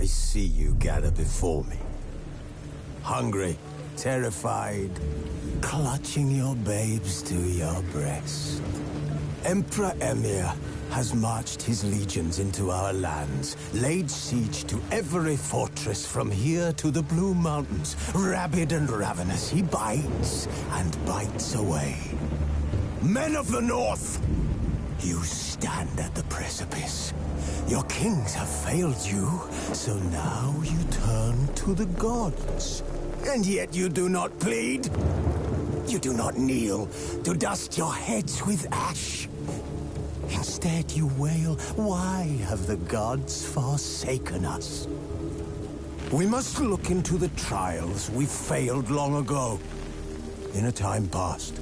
I see you gather before me. Hungry, terrified, clutching your babes to your breast. Emperor Emir has marched his legions into our lands, laid siege to every fortress from here to the Blue Mountains. Rabid and ravenous, he bites and bites away. Men of the North, you stand at the precipice. Your kings have failed you, so now you turn to the gods. And yet you do not plead. You do not kneel to dust your heads with ash. Instead you wail, why have the gods forsaken us? We must look into the trials we failed long ago. In a time past,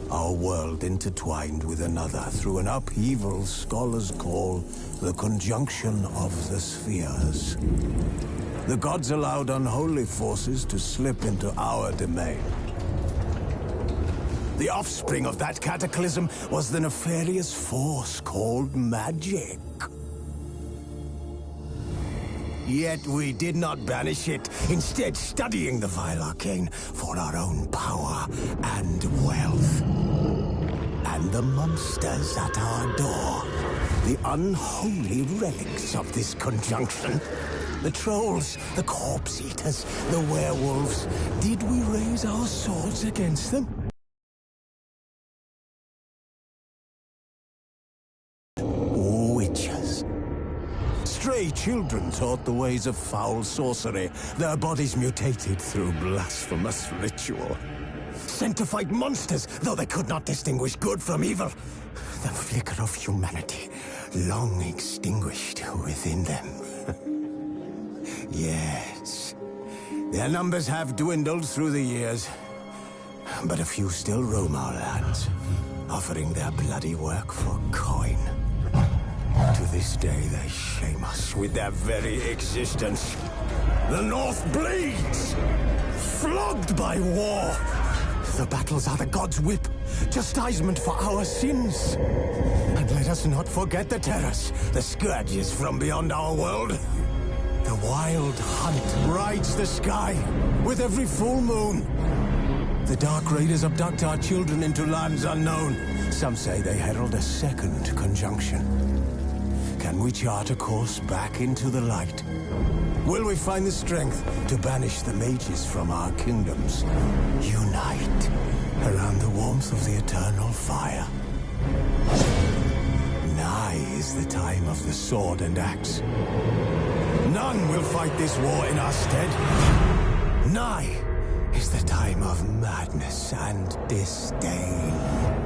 our world intertwined with another through an upheaval scholars call the conjunction of the spheres. The gods allowed unholy forces to slip into our domain. The offspring of that cataclysm was the nefarious force called magic. Yet we did not banish it, instead studying the vile arcane for our own power and wealth. And the monsters at our door, the unholy relics of this conjunction. The trolls, the corpse-eaters, the werewolves. Did we raise our swords against them? Witches. Stray children taught the ways of foul sorcery, their bodies mutated through blasphemous ritual. Sent to fight monsters, though they could not distinguish good from evil. The flicker of humanity, long extinguished within them. Yes, their numbers have dwindled through the years, but a few still roam our lands, offering their bloody work for coin. To this day, they shame us with their very existence. The North bleeds, flogged by war. The battles are the gods' whip, chastisement for our sins. And let us not forget the terrors, the scourges from beyond our world. The wild hunt rides the sky with every full moon. The Dark Raiders abduct our children into lands unknown. Some say they herald a second conjunction. Can we chart a course back into the light? Will we find the strength to banish the mages from our kingdoms? Unite around the warmth of the eternal fire. Nigh is the time of the sword and axe. None will fight this war in our stead. Nigh is the time of madness and disdain.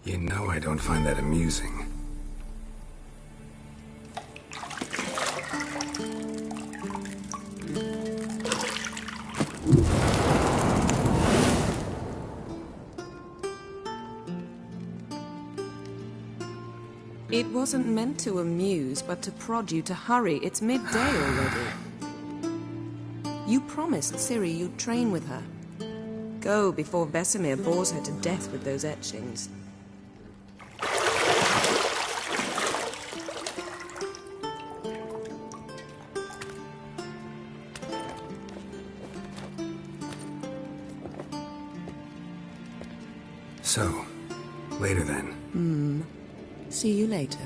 You know I don't find that amusing. It wasn't meant to amuse, but to prod you to hurry. It's midday already. You promised Ciri you'd train with her. Go before Vesemir bores her to death with those etchings. So, later then. See you later.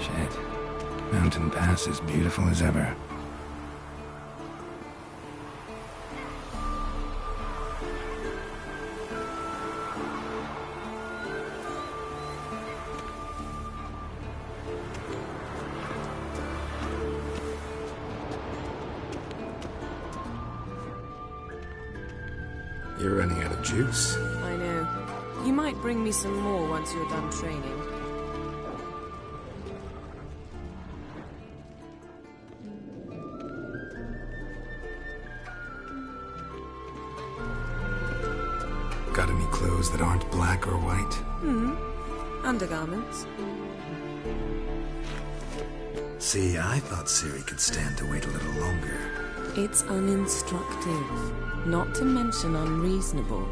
Shit. Mountain Pass is beautiful as ever. You're running out of juice. I know. You might bring me some more once you're done training. Got any clothes that aren't black or white? Undergarments. See, I thought Ciri could stand to wait a little longer. It's uninstructive, not to mention unreasonable.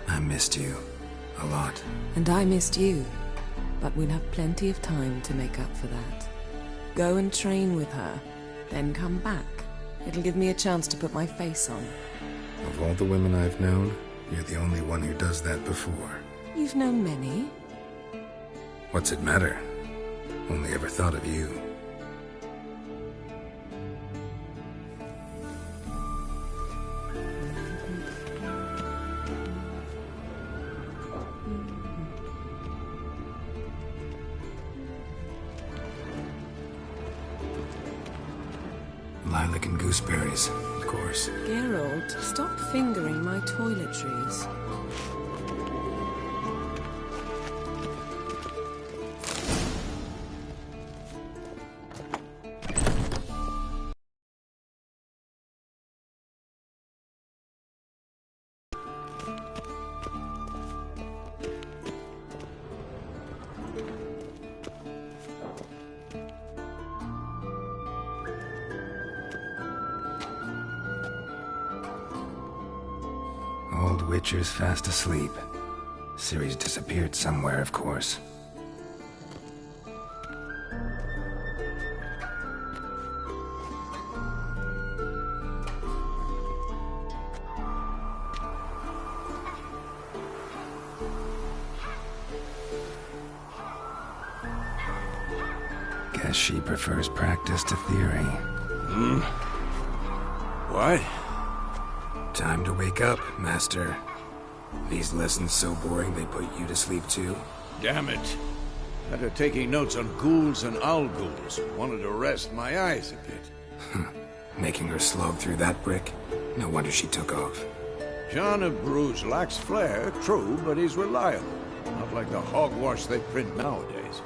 I missed you. A lot. And I missed you. But we'll have plenty of time to make up for that. Go and train with her, then come back. It'll give me a chance to put my face on. Of all the women I've known, you're the only one who does that before. You've known many. What's it matter? Only ever thought of you. Lilac and gooseberries, of course. Geralt, stop fingering my toiletries. Old Witcher's fast asleep. Ciri's disappeared somewhere, of course. Guess she prefers practice to theory. What? Time to wake up, Master. These lessons so boring they put you to sleep too? Damn it. After taking notes on ghouls and owl-ghouls, wanted to rest my eyes a bit. Making her slog through that brick? No wonder she took off. John of Bruges lacks flair, true, but he's reliable. Not like the hogwash they print nowadays.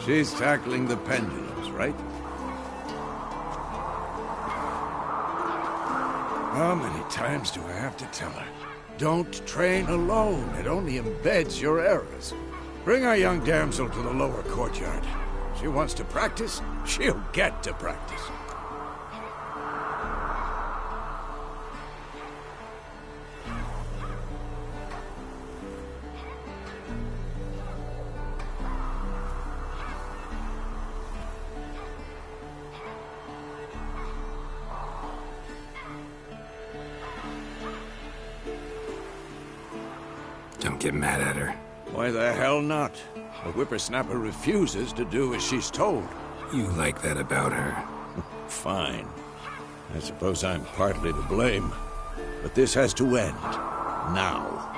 She's tackling the pendulums, right? How many times do I have to tell her? Don't train alone. It only embeds your errors. Bring our young damsel to the lower courtyard. She wants to practice, she'll get to practice. Don't get mad at her. Why the hell not? The whippersnapper refuses to do as she's told. You like that about her. Fine. I suppose I'm partly to blame. But this has to end. Now.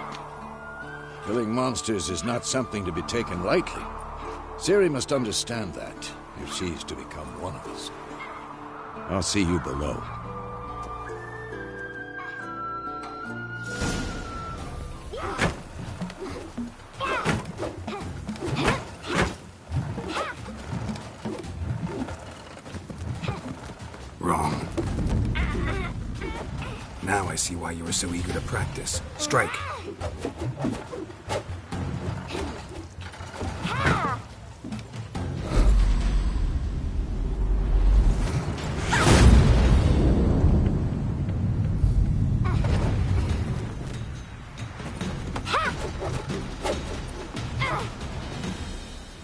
Killing monsters is not something to be taken lightly. Ciri must understand that, if she's to become one of us. I'll see you below. Wrong. Now I see why you were so eager to practice. Strike.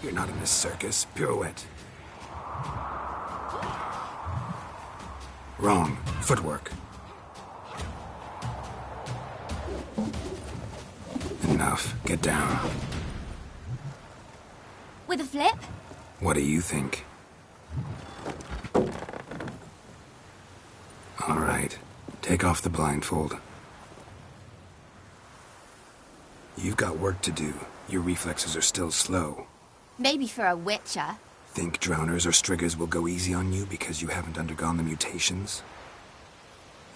You're not in a circus. Pirouette. Wrong. Footwork. Enough. Get down. With a flip? What do you think? All right. Take off the blindfold. You've got work to do. Your reflexes are still slow. Maybe for a witcher. Think drowners or striggers will go easy on you because you haven't undergone the mutations?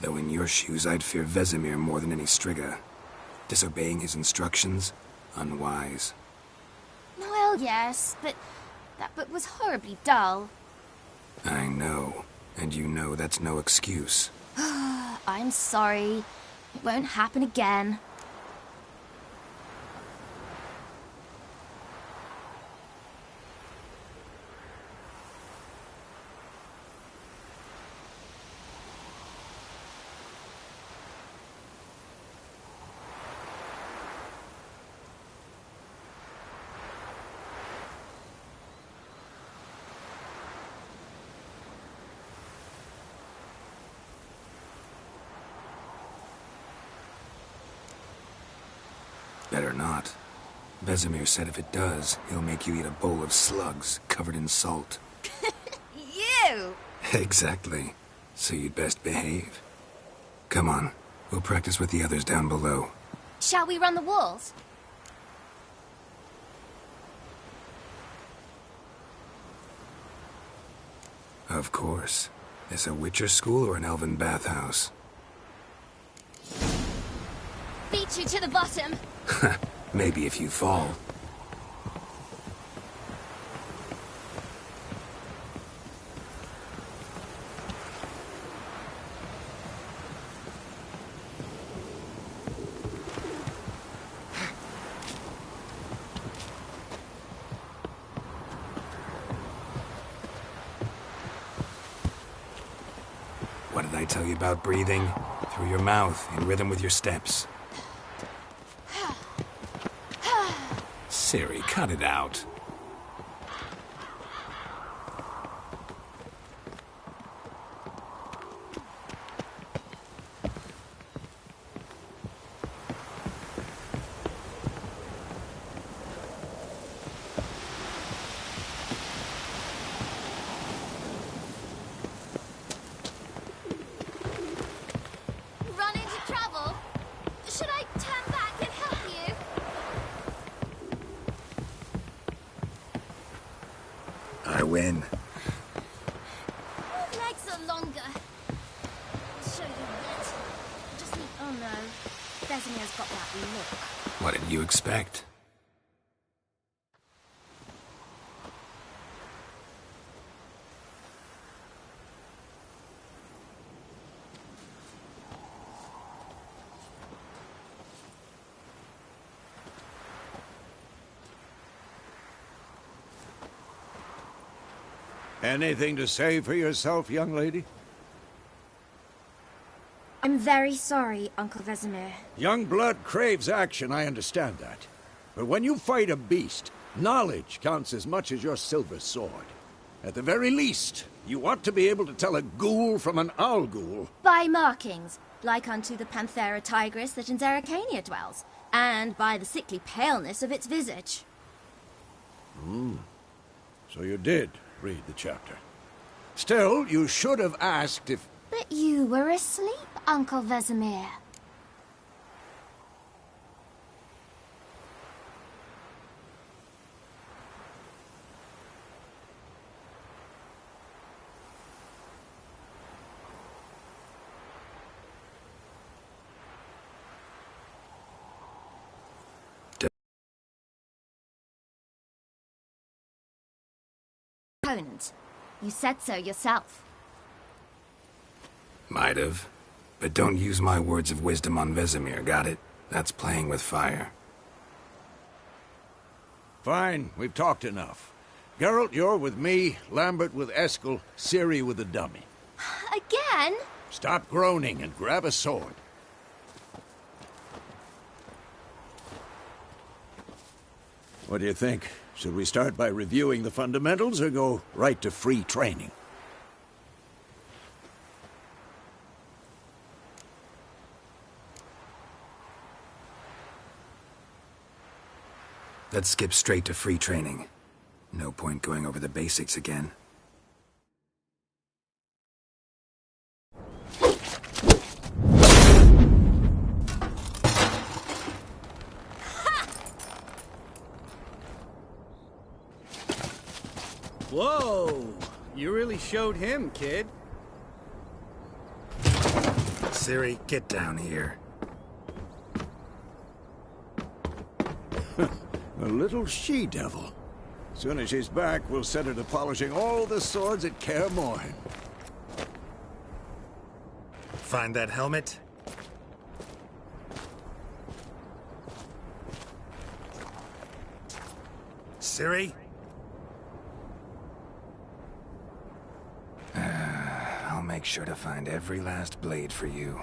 Though in your shoes, I'd fear Vesemir more than any strigger. Disobeying his instructions? Unwise. Well, yes, but that book was horribly dull. I know. And you know that's no excuse. I'm sorry. It won't happen again. Better not. Vesemir said if it does, he'll make you eat a bowl of slugs covered in salt. You! Exactly. So you'd best behave. Come on. We'll practice with the others down below. Shall we run the walls? Of course. This a Witcher school or an elven bathhouse? Beat you to the bottom. Maybe if you fall. What did I tell you about breathing? Through your mouth, in rhythm with your steps. Ciri, cut it out. Run into trouble? Should I turn back and help you? I win. Your legs are longer. I'll show you yet. Just need... Oh no. Vesemir's got that look. What did you expect? Anything to say for yourself, young lady? I'm very sorry, Uncle Vesemir. Young blood craves action, I understand that. But when you fight a beast, knowledge counts as much as your silver sword. At the very least, you ought to be able to tell a ghoul from an owl ghoul. By markings, like unto the Panthera tigris that in Zerrikania dwells, and by the sickly paleness of its visage. So you did read the chapter. Still, you should have asked if... But you were asleep, Uncle Vesemir. Opponent. You said so yourself. Might have. But don't use my words of wisdom on Vesemir, got it? That's playing with fire. Fine, we've talked enough. Geralt, you're with me, Lambert with Eskel, Ciri with the dummy. Again? Stop groaning and grab a sword. What do you think? Should we start by reviewing the fundamentals or go right to free training? Let's skip straight to free training. No point going over the basics again. Whoa! You really showed him, kid. Ciri, get down here. A little she-devil. Soon as she's back, we'll set her to polishing all the swords at Kaer Morhen. Find that helmet? Ciri? I'll make sure to find every last blade for you.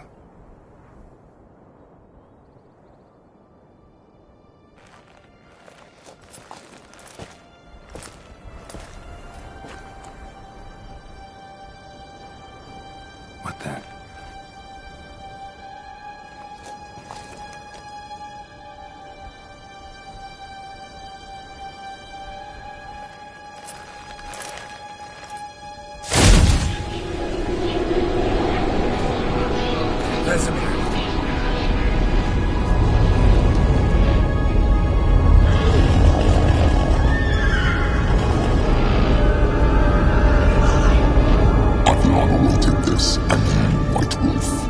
What then? Vesemir. Adriana will take this, and you, White Wolf.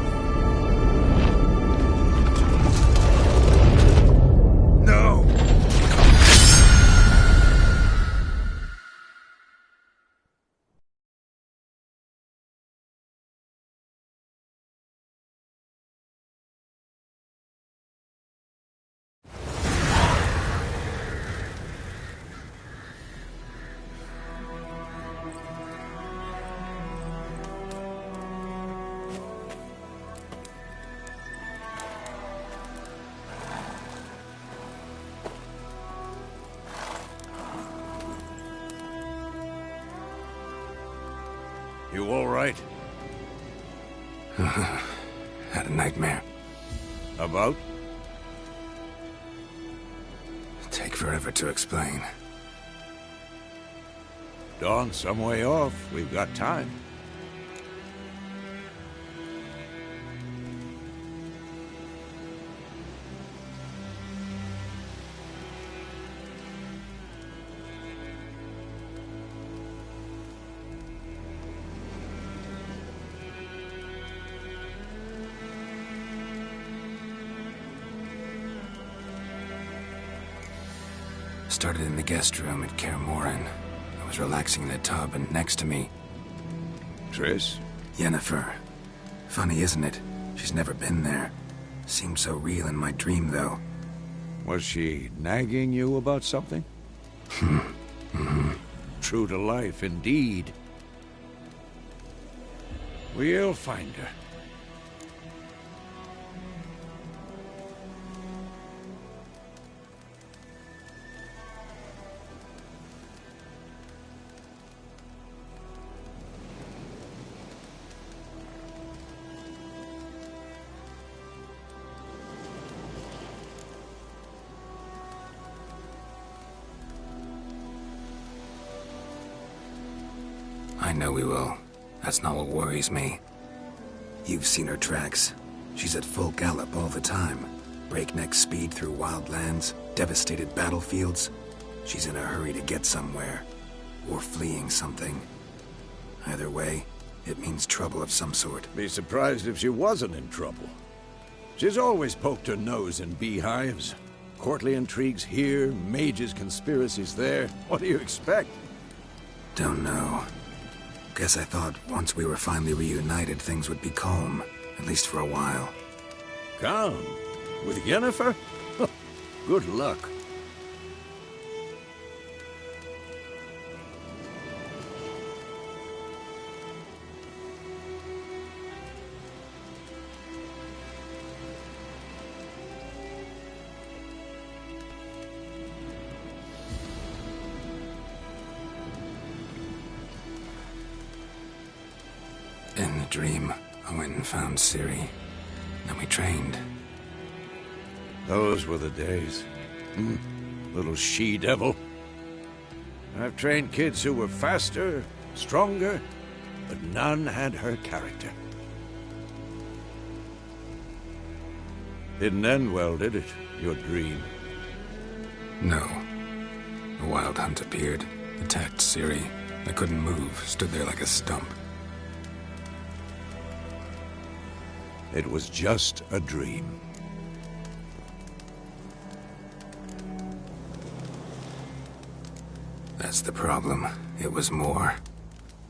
Had a nightmare. About? Take forever to explain. Dawn's some way off. We've got time. Started in the guest room at Kaer Morhen. I was relaxing in the tub, and next to me... Triss? Yennefer. Funny, isn't it? She's never been there. Seemed so real in my dream, though. Was she nagging you about something? True to life, indeed. We'll find her. I know we will. That's not what worries me. You've seen her tracks. She's at full gallop all the time. Breakneck speed through wild lands, devastated battlefields. She's in a hurry to get somewhere. Or fleeing something. Either way, it means trouble of some sort. Be surprised if she wasn't in trouble. She's always poked her nose in beehives. Courtly intrigues here, mages' conspiracies there. What do you expect? Don't know. Guess I thought once we were finally reunited, things would be calm. At least for a while. Calm? With Yennefer? Good luck. In the dream, I went and found Ciri. Then we trained. Those were the days. Little she-devil. I've trained kids who were faster, stronger, but none had her character. Didn't end well, did it? Your dream? No. A wild hunt appeared, attacked Ciri. I couldn't move, stood there like a stump. It was just a dream. That's the problem. It was more.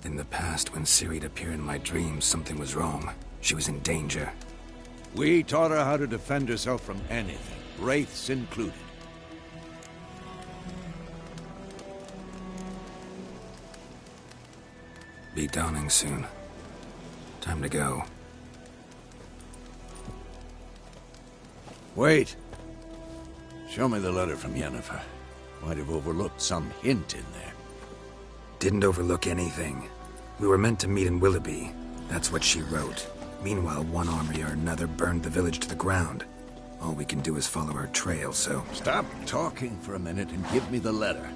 In the past, when Ciri'd appear in my dreams, something was wrong. She was in danger. We taught her how to defend herself from anything, wraiths included. Be dawning soon. Time to go. Wait. Show me the letter from Yennefer. Might have overlooked some hint in there. Didn't overlook anything. We were meant to meet in Willoughby. That's what she wrote. Meanwhile, one army or another burned the village to the ground. All we can do is follow her trail, so... Stop talking for a minute and give me the letter.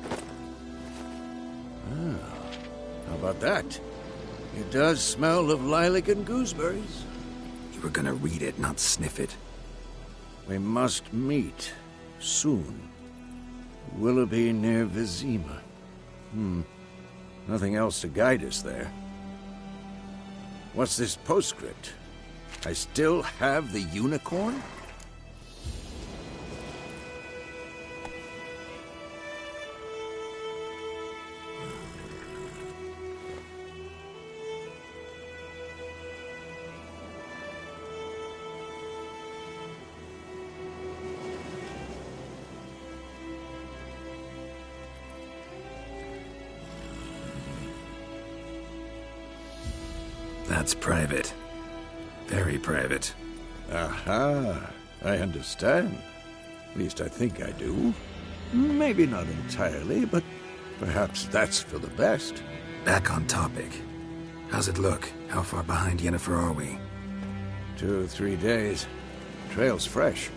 Ah, how about that? It does smell of lilac and gooseberries. You were gonna read it, not sniff it. We must meet. Soon. Willoughby near Vizima. Nothing else to guide us there. What's this postscript? I still have the unicorn? That's private. Very private. Aha, I understand. At least I think I do. Maybe not entirely, but perhaps that's for the best. Back on topic. How's it look? How far behind Yennefer are we? 2 or 3 days. Trail's fresh,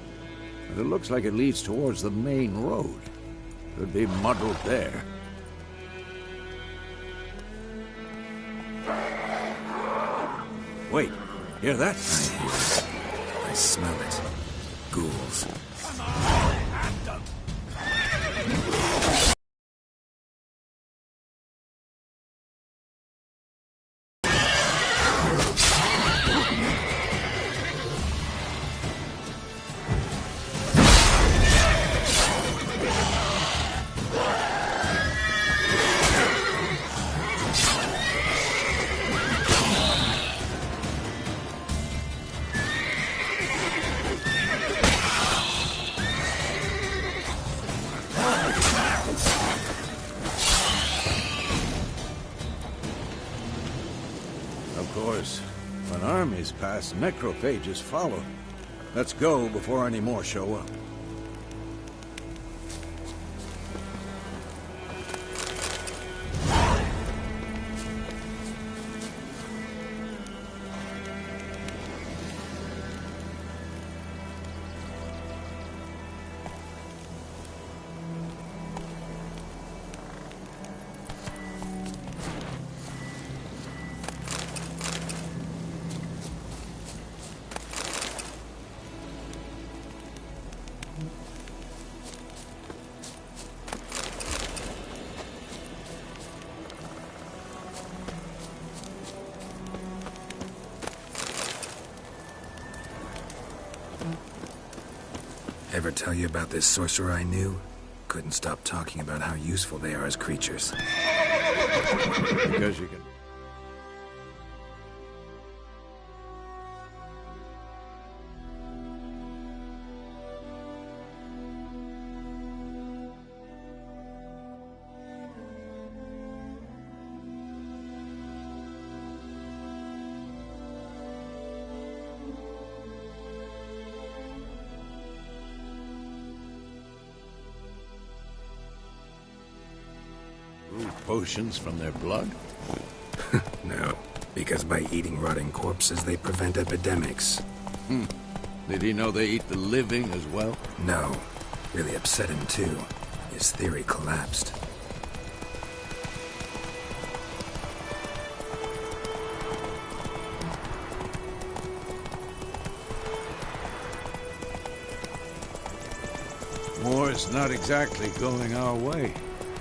but it looks like it leads towards the main road. Could be muddled there. Wait, hear that? I hear it. I smell it. Ghouls. When armies pass, necrophages follow. Let's go before any more show up. Ever tell you about this sorcerer I knew? Couldn't stop talking about how useful they are as creatures. Because you can... potions from their blood? No, because by eating rotting corpses, they prevent epidemics. Did he know they eat the living as well? No. Really upset him, too. His theory collapsed. War's not exactly going our way.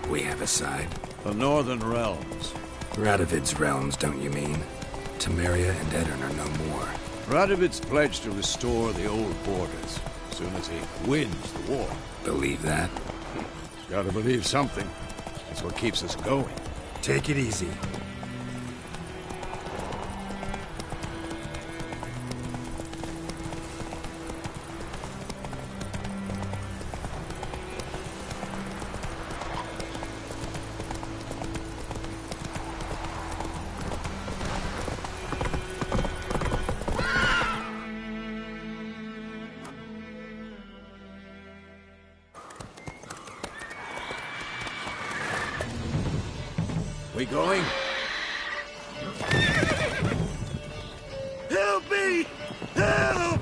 We have a side. The Northern Realms. Radovid's realms, don't you mean? Temeria and Edirn are no more. Radovid's pledged to restore the old borders as soon as he wins the war. Believe that? Gotta believe something. That's what keeps us going. Take it easy. We going? Help me! Help!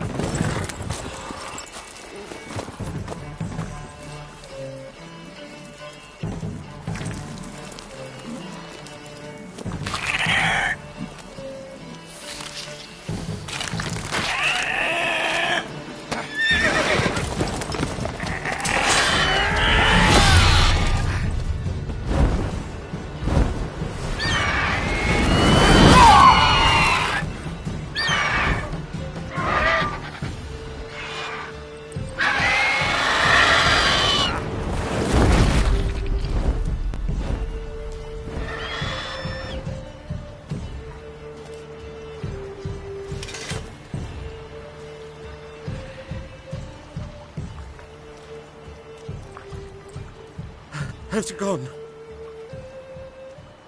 Has it gone?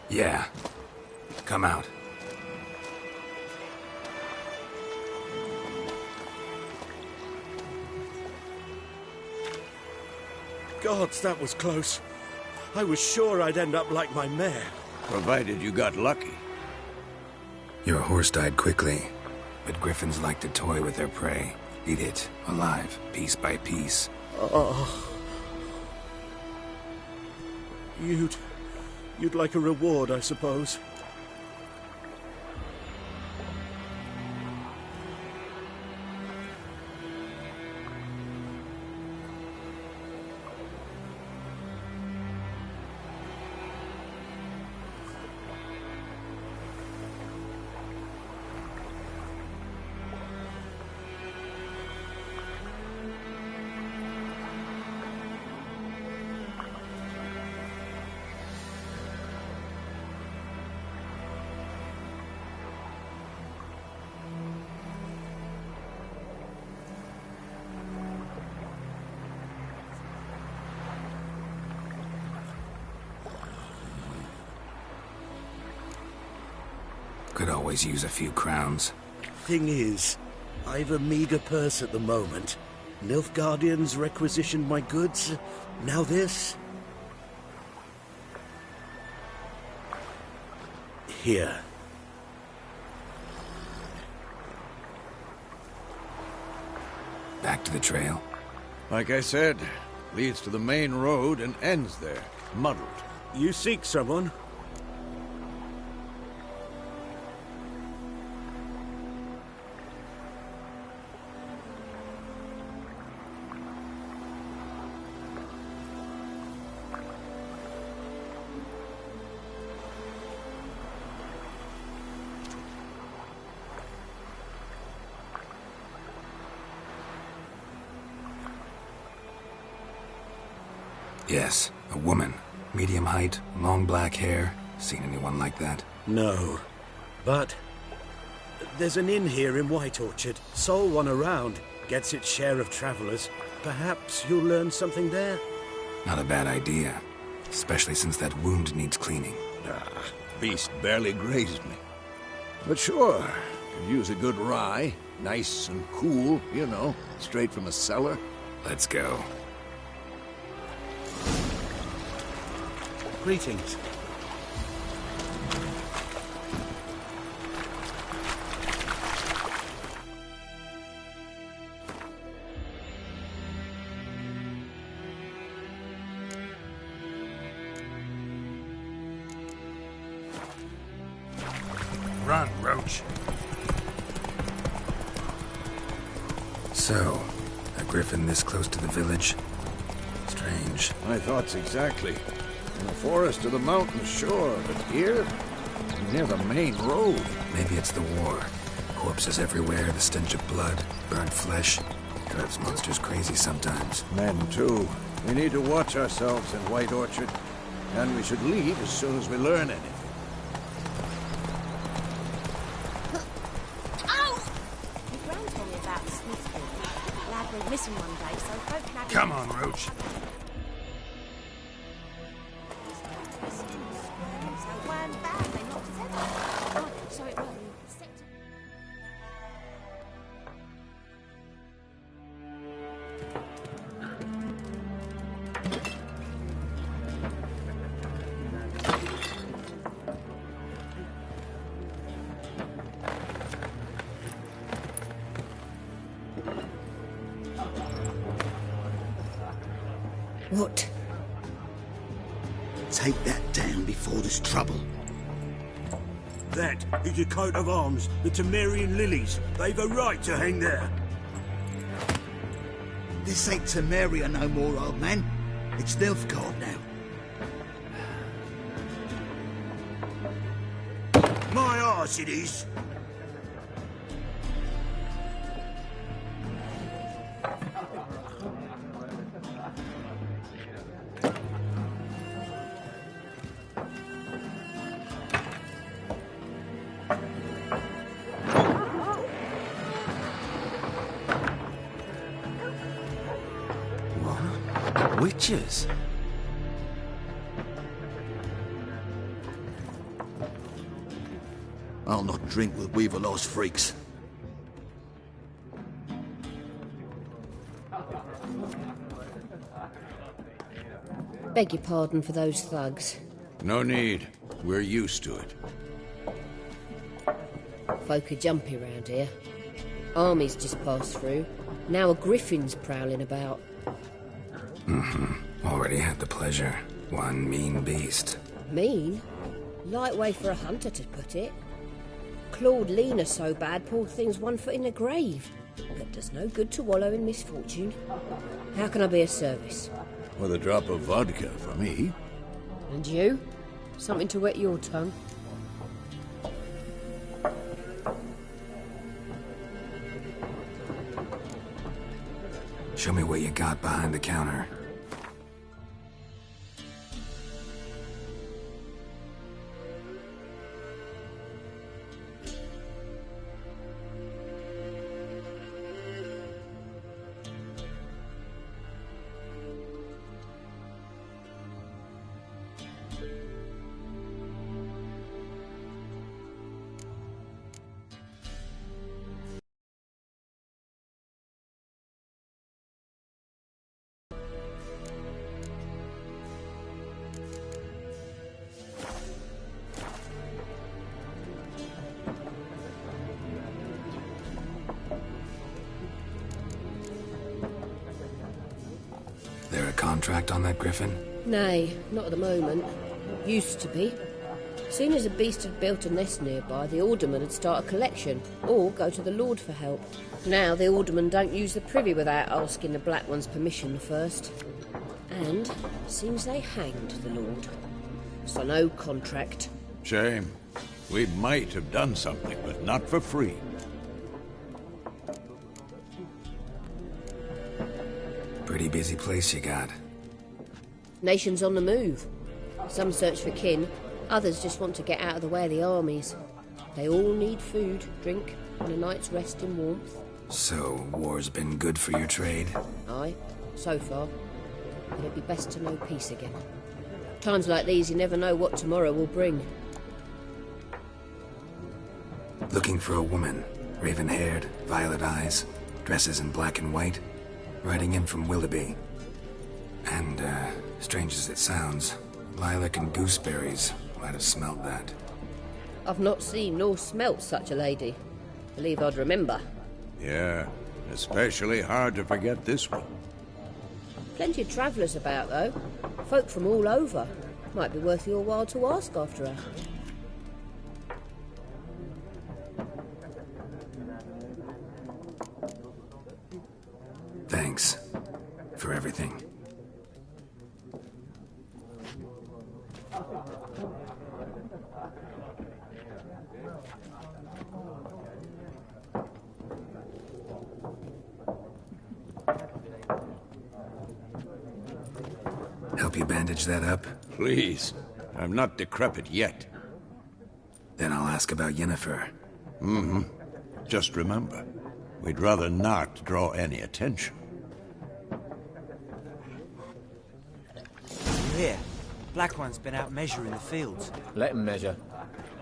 Yeah. Come out. Gods, that was close. I was sure I'd end up like my mare. Provided you got lucky. Your horse died quickly. But griffins like to toy with their prey. Eat it, alive, piece by piece. Oh. You'd like a reward, I suppose. Could always use a few crowns. Thing is, I've a meager purse at the moment. Nilfgaardians requisitioned my goods. Now this. Here. Back to the trail. Like I said, leads to the main road and ends there, muddled. You seek someone? Yes, a woman. Medium height, long black hair. Seen anyone like that? No. But there's an inn here in White Orchard. Sole one around. Gets its share of travelers. Perhaps you'll learn something there? Not a bad idea. Especially since that wound needs cleaning. Beast barely grazed me. But sure, could use a good rye. Nice and cool, you know, straight from a cellar. Let's go. Greetings. Run, Roach. So, a griffin this close to the village? Strange. My thoughts exactly. In the forest or the mountains, sure, but here? Near the main road. Maybe it's the war. Corpses everywhere, the stench of blood, burnt flesh. Drives monsters crazy sometimes. Men, too. We need to watch ourselves in White Orchard. And we should leave as soon as we learn anything. My gran told me about Smithfield. Lad went missing one day, so folk nabbed him. Come on, Roach. What? Take that down before there's trouble. That is a coat of arms, the Temerian lilies. They've a right to hang there. This ain't Temeria no more, old man. It's Nilfgaard now. My arse it is. Witches? I'll not drink with Weaverlaw's freaks. Beg your pardon for those thugs. No need. We're used to it. Folk are jumpy round here. Armies just passed through. Now a griffin's prowling about. Already had the pleasure. One mean beast. Mean? Light way for a hunter to put it. Clawed Lena so bad, poor thing's 1 foot in the grave. That does no good to wallow in misfortune. How can I be of service? With a drop of vodka for me. And you? Something to wet your tongue? Show me what you got behind the counter. There a contract on that griffin? Nay, not at the moment. Used to be. Soon as a beast had built a nest nearby, the alderman would start a collection, or go to the Lord for help. Now the alderman don't use the privy without asking the Black One's permission first. And seems they hanged the Lord. So no contract. Shame. We might have done something, but not for free. Pretty busy place you got. Nations on the move. Some search for kin, others just want to get out of the way of the armies. They all need food, drink, and a night's rest in warmth. So, war's been good for your trade? Aye, so far. But it'd be best to know peace again. Times like these, you never know what tomorrow will bring. Looking for a woman. Raven-haired, violet eyes, dresses in black and white. Riding in from Willoughby. And, strange as it sounds, lilac and gooseberries might have smelled that. I've not seen nor smelt such a lady. Believe I'd remember. Yeah, especially hard to forget this one. Plenty of travellers about, though. Folk from all over. Might be worth your while to ask after her. Thanks for everything. Help you bandage that up? Please. I'm not decrepit yet. Then I'll ask about Yennefer. Just remember, we'd rather not draw any attention. Here, Black One's been out measuring the fields. Let him measure.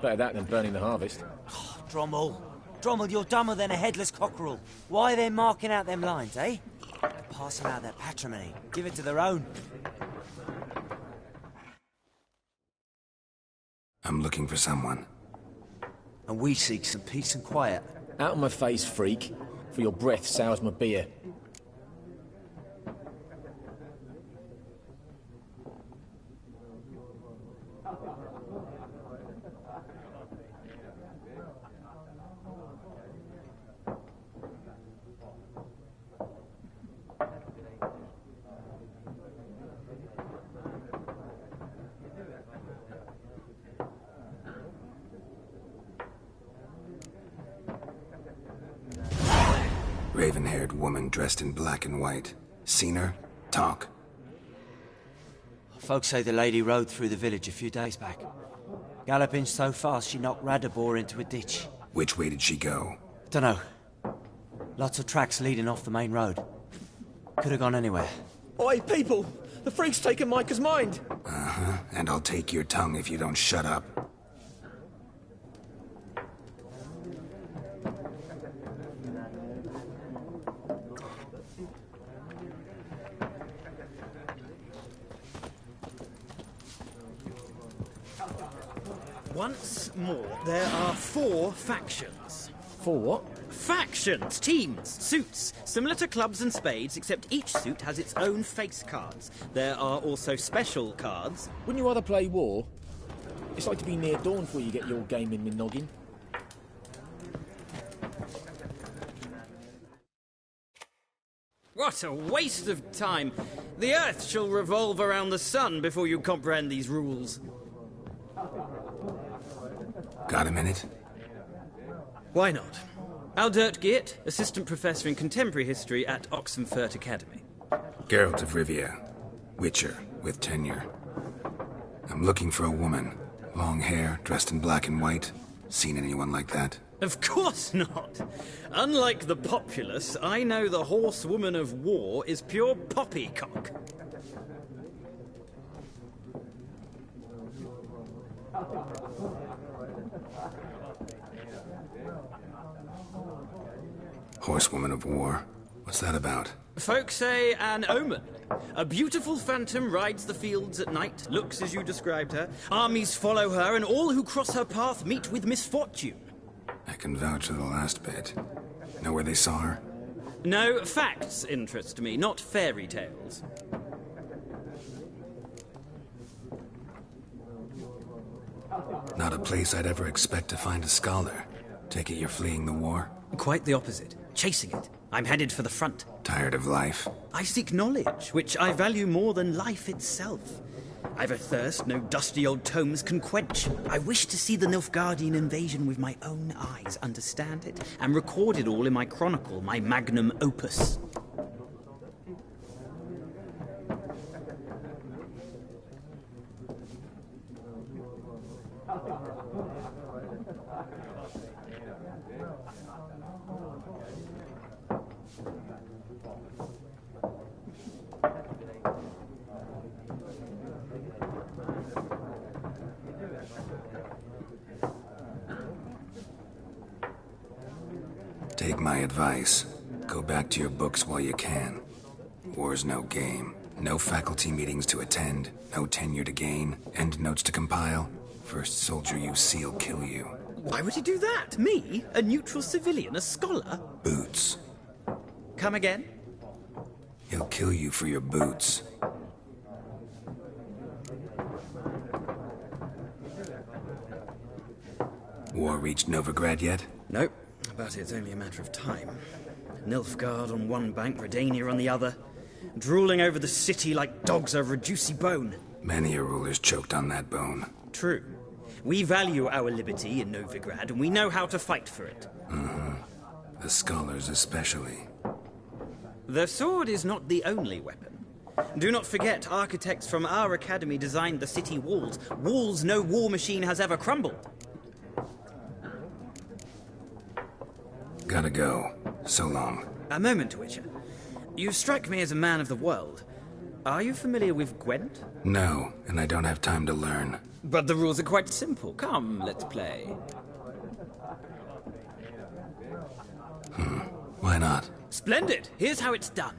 Better that than burning the harvest. Oh, Drommel, you're dumber than a headless cockerel. Why are they marking out them lines, eh? Passing out their patrimony. Give it to their own. I'm looking for someone. And we seek some peace and quiet. Out of my face, freak. For your breath sours my beer. Raven-haired woman dressed in black and white. Seen her? Talk. Folks say the lady rode through the village a few days back. Galloping so fast she knocked Radabor into a ditch. Which way did she go? Dunno. Lots of tracks leading off the main road. Could have gone anywhere. Oi, people! The freak's taken Micah's mind! Uh-huh. And I'll take your tongue if you don't shut up. Once more, there are 4 factions. For what? Factions, teams, suits, similar to clubs and spades, except each suit has its own face cards. There are also special cards. Wouldn't you rather play war? It's like to be near dawn before you get your game in the noggin. What a waste of time! The Earth shall revolve around the sun before you comprehend these rules. Got a minute? Why not? Aldert Geert, Assistant Professor in Contemporary History at Oxenfurt Academy. Geralt of Rivia, Witcher, with tenure. I'm looking for a woman. Long hair, dressed in black and white. Seen anyone like that? Of course not! Unlike the populace, I know the horsewoman of war is pure poppycock. Horsewoman of war? What's that about? Folk say an omen. A beautiful phantom rides the fields at night, looks as you described her. Armies follow her, and all who cross her path meet with misfortune. I can vouch for the last bit. Know where they saw her? No, facts interest me, not fairy tales. Not a place I'd ever expect to find a scholar. Take it you're fleeing the war? Quite the opposite. Chasing it. I'm headed for the front. Tired of life? I seek knowledge, which I value more than life itself. I've a thirst no dusty old tomes can quench. I wish to see the Nilfgaardian invasion with my own eyes, understand it, and record it all in my chronicle, my magnum opus. Take my advice. Go back to your books while you can. War's no game. No faculty meetings to attend. No tenure to gain. End notes to compile. First soldier you see'll kill you. Why would he do that? Me? A neutral civilian? A scholar? Boots. Come again? He'll kill you for your boots. War reached Novigrad yet? Nope, but it's only a matter of time. Nilfgaard on one bank, Redania on the other, drooling over the city like dogs over a juicy bone. Many a ruler's choked on that bone. True. We value our liberty in Novigrad, and we know how to fight for it. Mm-hmm. The scholars especially. The sword is not the only weapon. Do not forget, architects from our academy designed the city walls. Walls no war machine has ever crumbled. Gotta go. So long. A moment, Witcher. You strike me as a man of the world. Are you familiar with Gwent? No, and I don't have time to learn. But the rules are quite simple. Come, let's play. Why not? Splendid! Here's how it's done.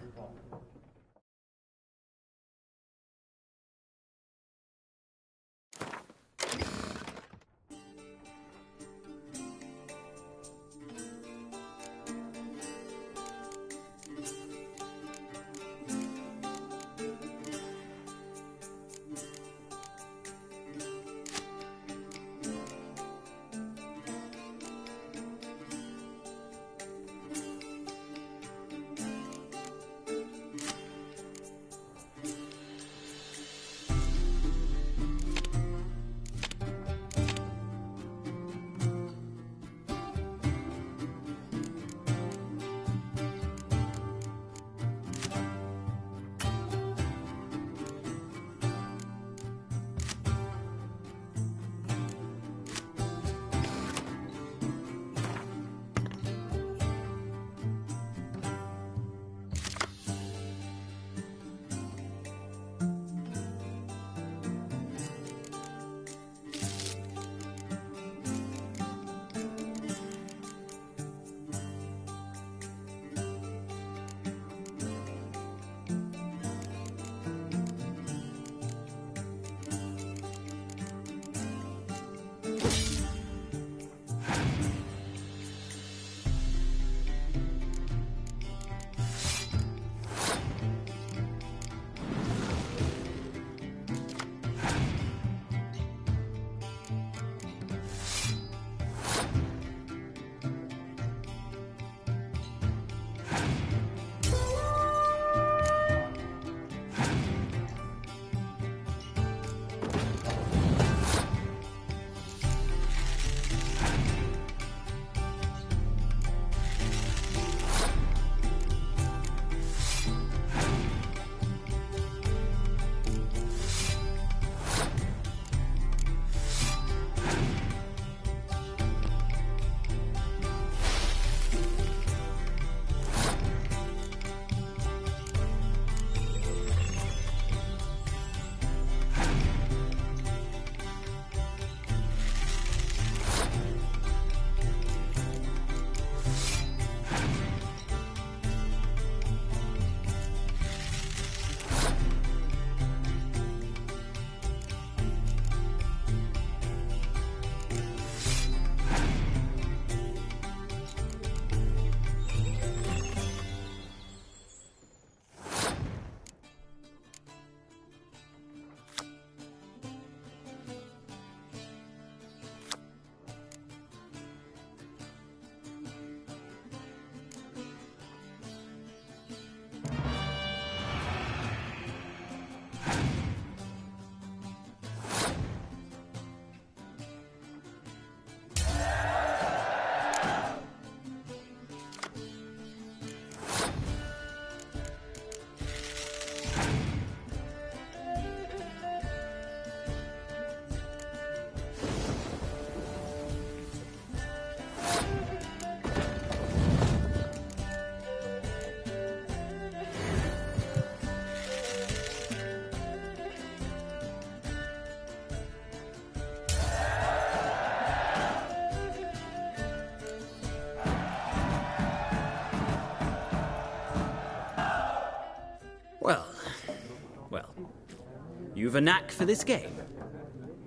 You've a knack for this game.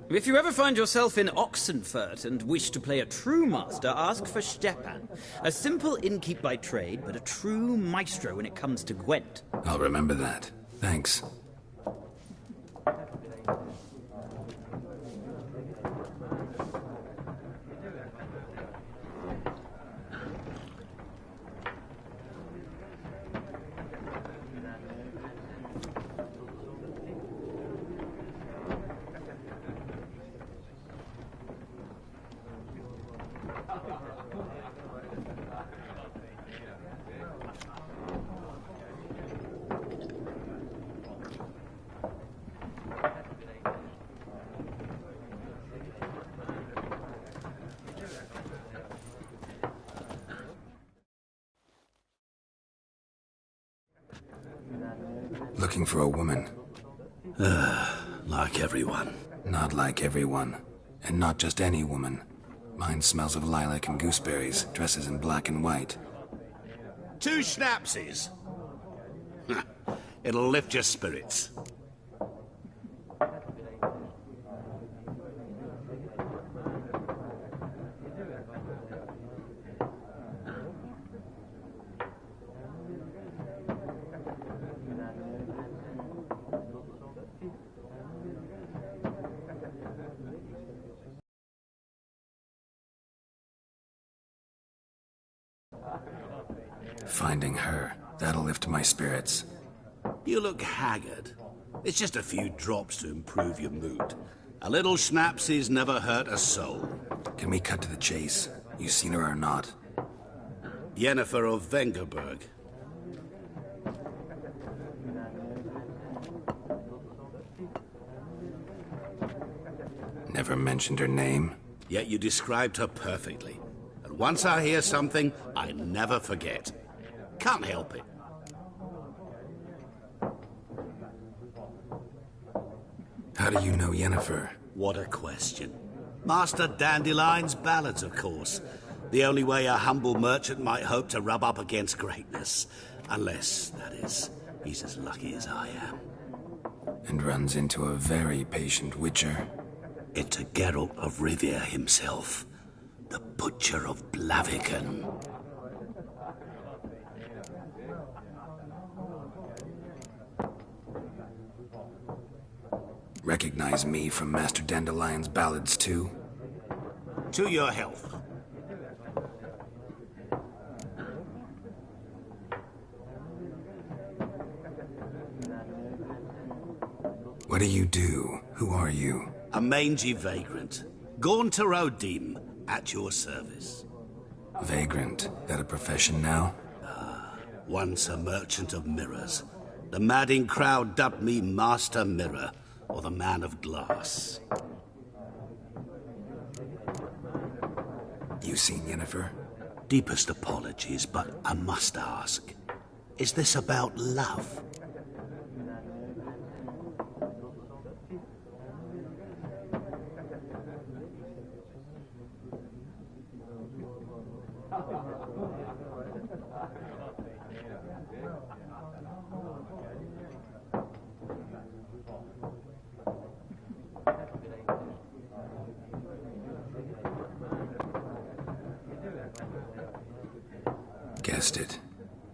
If you ever find yourself in Oxenfurt and wish to play a true master, ask for Stepan. A simple innkeep by trade, but a true maestro when it comes to Gwent. I'll remember that. Thanks. Looking for a woman. Like everyone. Not like everyone. And not just any woman. Mine smells of lilac and gooseberries, dresses in black and white. 2 schnapsies. It'll lift your spirits. Finding her, that'll lift my spirits. You look haggard. It's just a few drops to improve your mood. A little schnapsies never hurt a soul. Can we cut to the chase? You seen her or not? Yennefer of Vengerberg. Never mentioned her name. Yet you described her perfectly. And once I hear something, I never forget. Can't help it. How do you know Yennefer? What a question. Master Dandelion's ballads, of course. The only way a humble merchant might hope to rub up against greatness. Unless, that is, he's as lucky as I am. And runs into a very patient witcher. Into Geralt of Rivia himself. The Butcher of Blaviken. Recognize me from Master Dandelion's ballads, too? To your health. What do you do? Who are you? A mangy vagrant. Gaunt to Odim, at your service. Vagrant? That a profession now? Once a merchant of mirrors. The madding crowd dubbed me Master Mirror, or the Man of Glass. You seen Yennefer? Deepest apologies, but I must ask. Is this about love? Guessed it.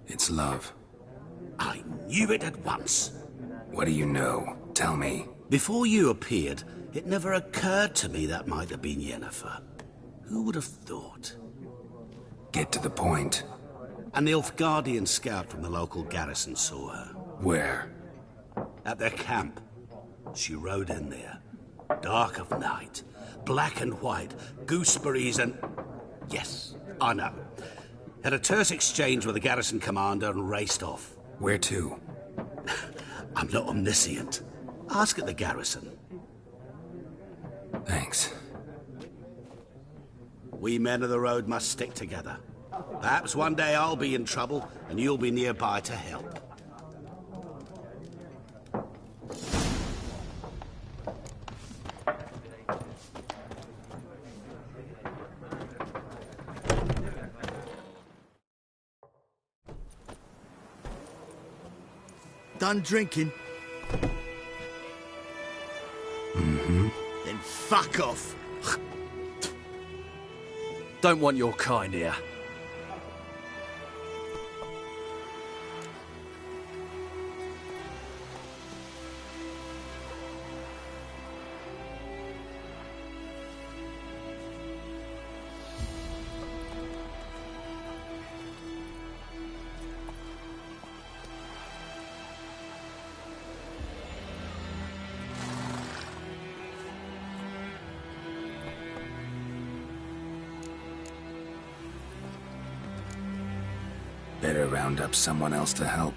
It's love. I knew it at once. What do you know? Tell me. Before you appeared, it never occurred to me that might have been Yennefer. Who would have thought? Get to the point. An Nilfgaardian scout from the local garrison saw her. Where? At their camp. She rode in there. Dark of night. Black and white. Gooseberries and... Yes, I know. Had a terse exchange with the garrison commander and raced off. Where to? I'm not omniscient. Ask at the garrison. Thanks. We men of the road must stick together. Perhaps one day I'll be in trouble and you'll be nearby to help. Done drinking? fuck off. Don't want your kind here. Better round up someone else to help.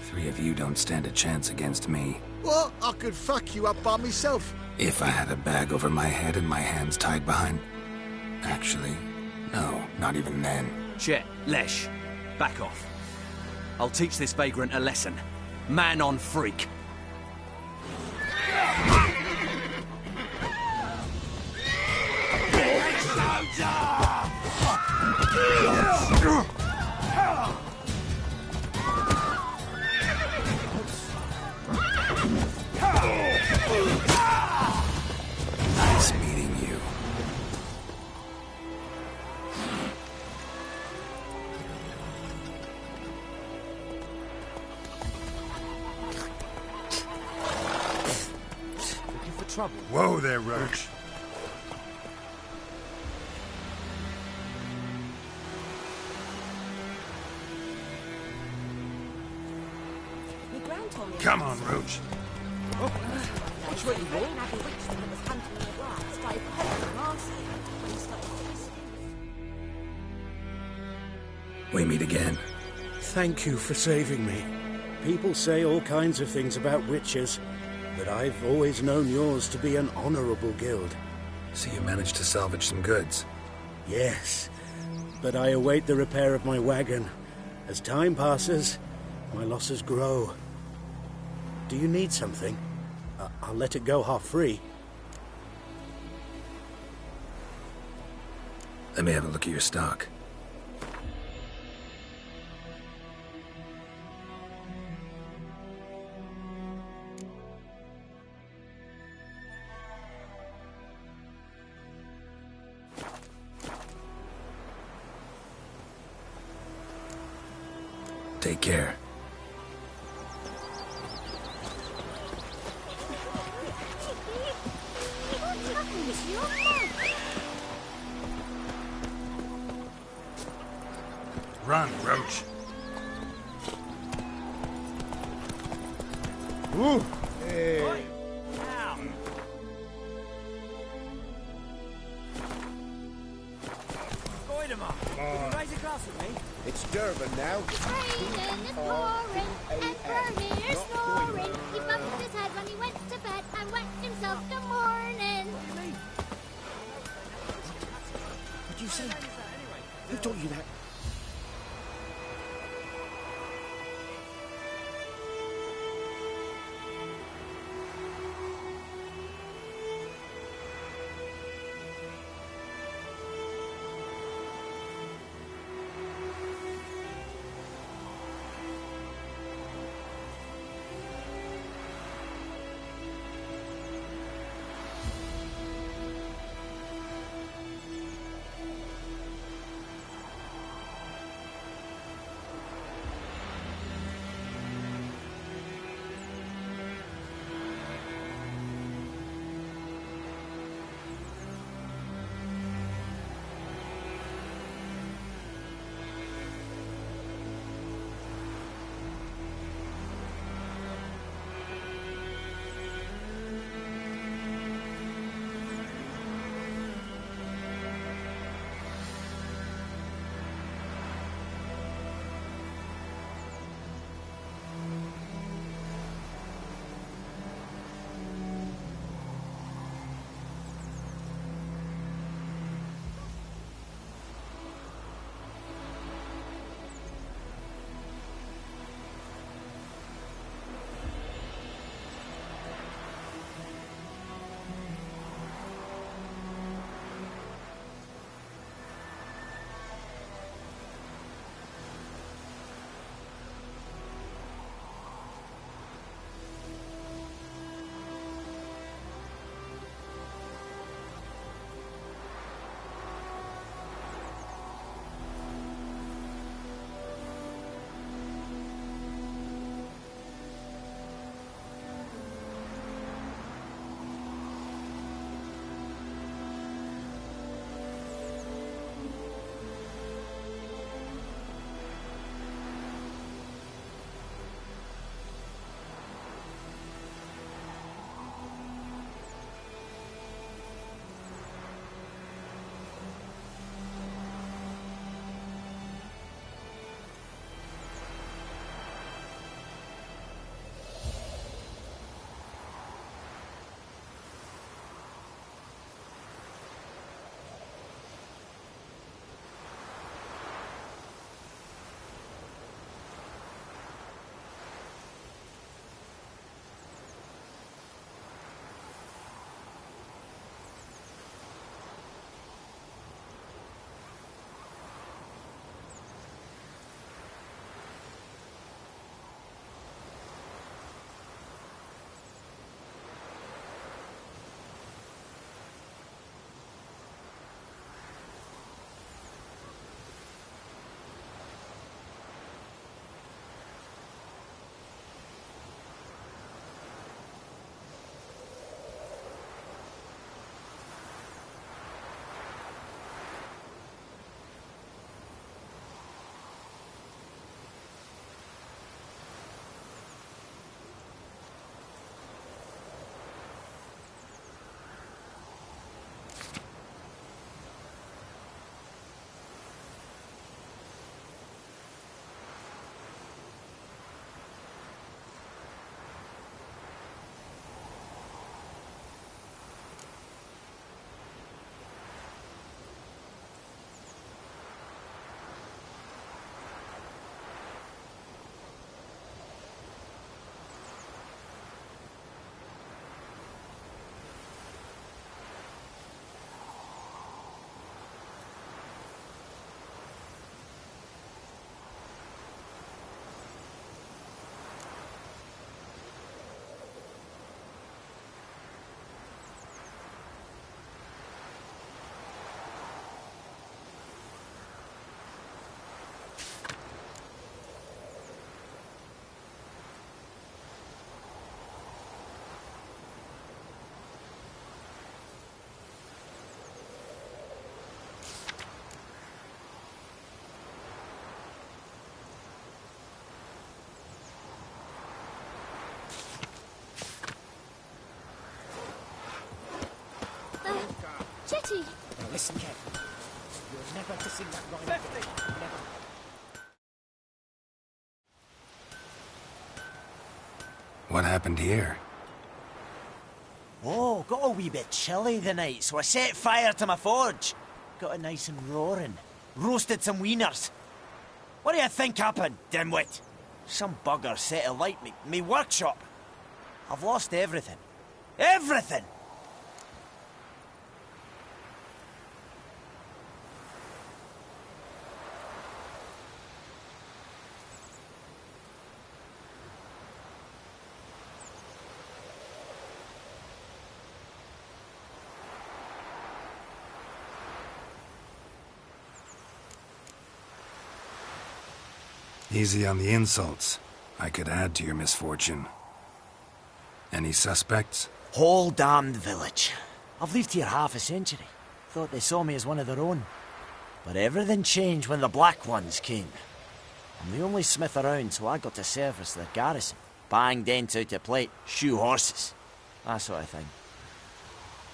3 of you don't stand a chance against me. What? I could fuck you up by myself. If I had a bag over my head and my hands tied behind... Actually, no, not even then. Chet, Lesh, back off. I'll teach this vagrant a lesson. Man on freak. Nice meeting you. Looking for trouble? Whoa there, Roach. My gran told me Come on, Roach. Watch what you want. That was hunting in the grass started pelting Marcy when he started facing. We meet again. Thank you for saving me. People say all kinds of things about witches, but I've always known yours to be an honorable guild. So you managed to salvage some goods? Yes, but I await the repair of my wagon. As time passes, my losses grow. Do you need something? I'll let it go half-free. Let me have a look at your stock. Take care. Run, Roach. Ooh. Hey. Raise a glass with me. It's Durban now. Raining is pouring, and Bernie is snoring. He bumped his head when he went to bed and wet himself the morning. What'd you say? Who taught you that? Listen carefully. You're never to sing that rhyme again. Never. What happened here? Oh, got a wee bit chilly the night, so I set fire to my forge. Got it nice and roaring. Roasted some wieners. What do you think happened, dimwit? Some bugger set alight me workshop. I've lost everything. Everything! Easy on the insults. I could add to your misfortune. Any suspects? Whole damned village. I've lived here half a century. Thought they saw me as one of their own. But everything changed when the Black Ones came. I'm the only smith around, so I got to service their garrison. Bang dents out of plate, shoe horses. That sort of thing.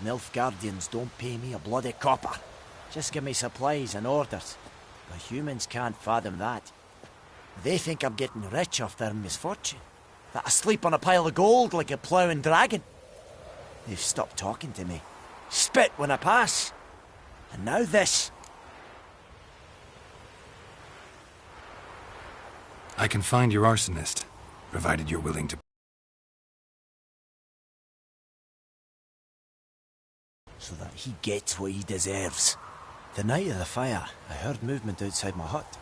Nilfgaardians don't pay me a bloody copper. Just give me supplies and orders. But humans can't fathom that. They think I'm getting rich off their misfortune. That I sleep on a pile of gold like a ploughing dragon. They've stopped talking to me. Spit when I pass. And now this. I can find your arsonist, provided you're willing to... So that he gets what he deserves. The night of the fire, I heard movement outside my hut.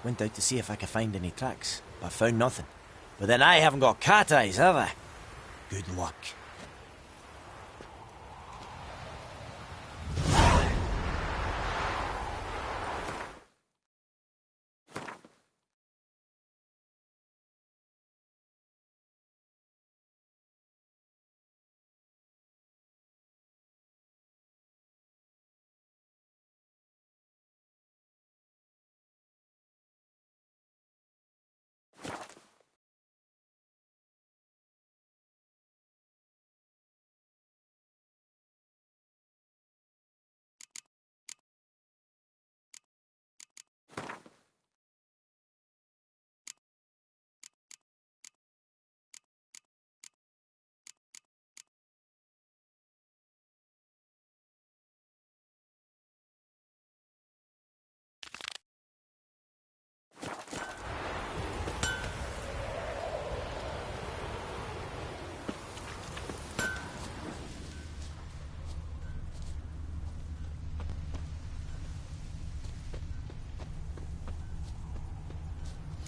Went out to see if I could find any tracks, but found nothing. But then I haven't got cat eyes, have I? Good luck.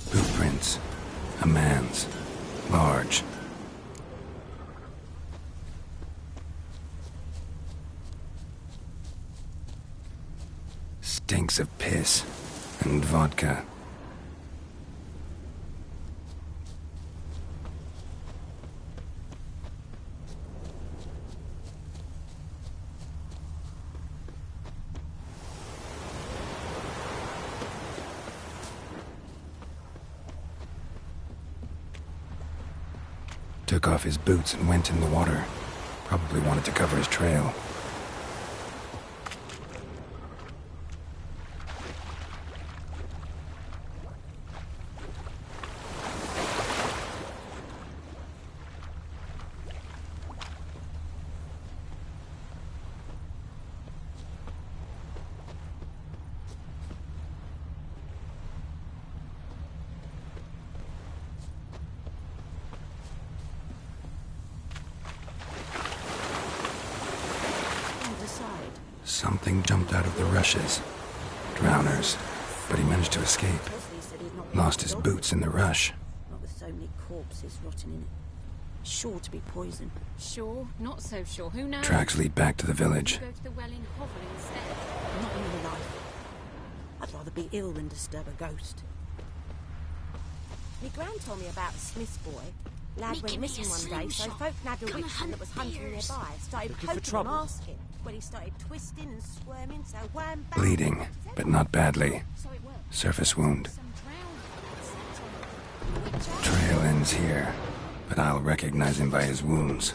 Footprints. A man's. Large. Stinks of piss and vodka. Took off his boots and went in the water. Probably wanted to cover his trail. Something jumped out of the rushes. Drowners. But he managed to escape. Lost his boots in the rush. Not with so many corpses rotting in it. Sure to be poison. Sure, not so sure. Who knows? Tracks lead back to the village. Go to the well in Hovel instead. Not in real life. I'd rather be ill than disturb a ghost. Me gran told me about a Smith's boy. Lad went missing one day, so folk nagged a witchman that was hunting nearby. Started poking him, asking. When he started twisting and squirming, so wham bam. Bleeding, but not badly. Surface wound. Trail ends here, but I'll recognize him by his wounds.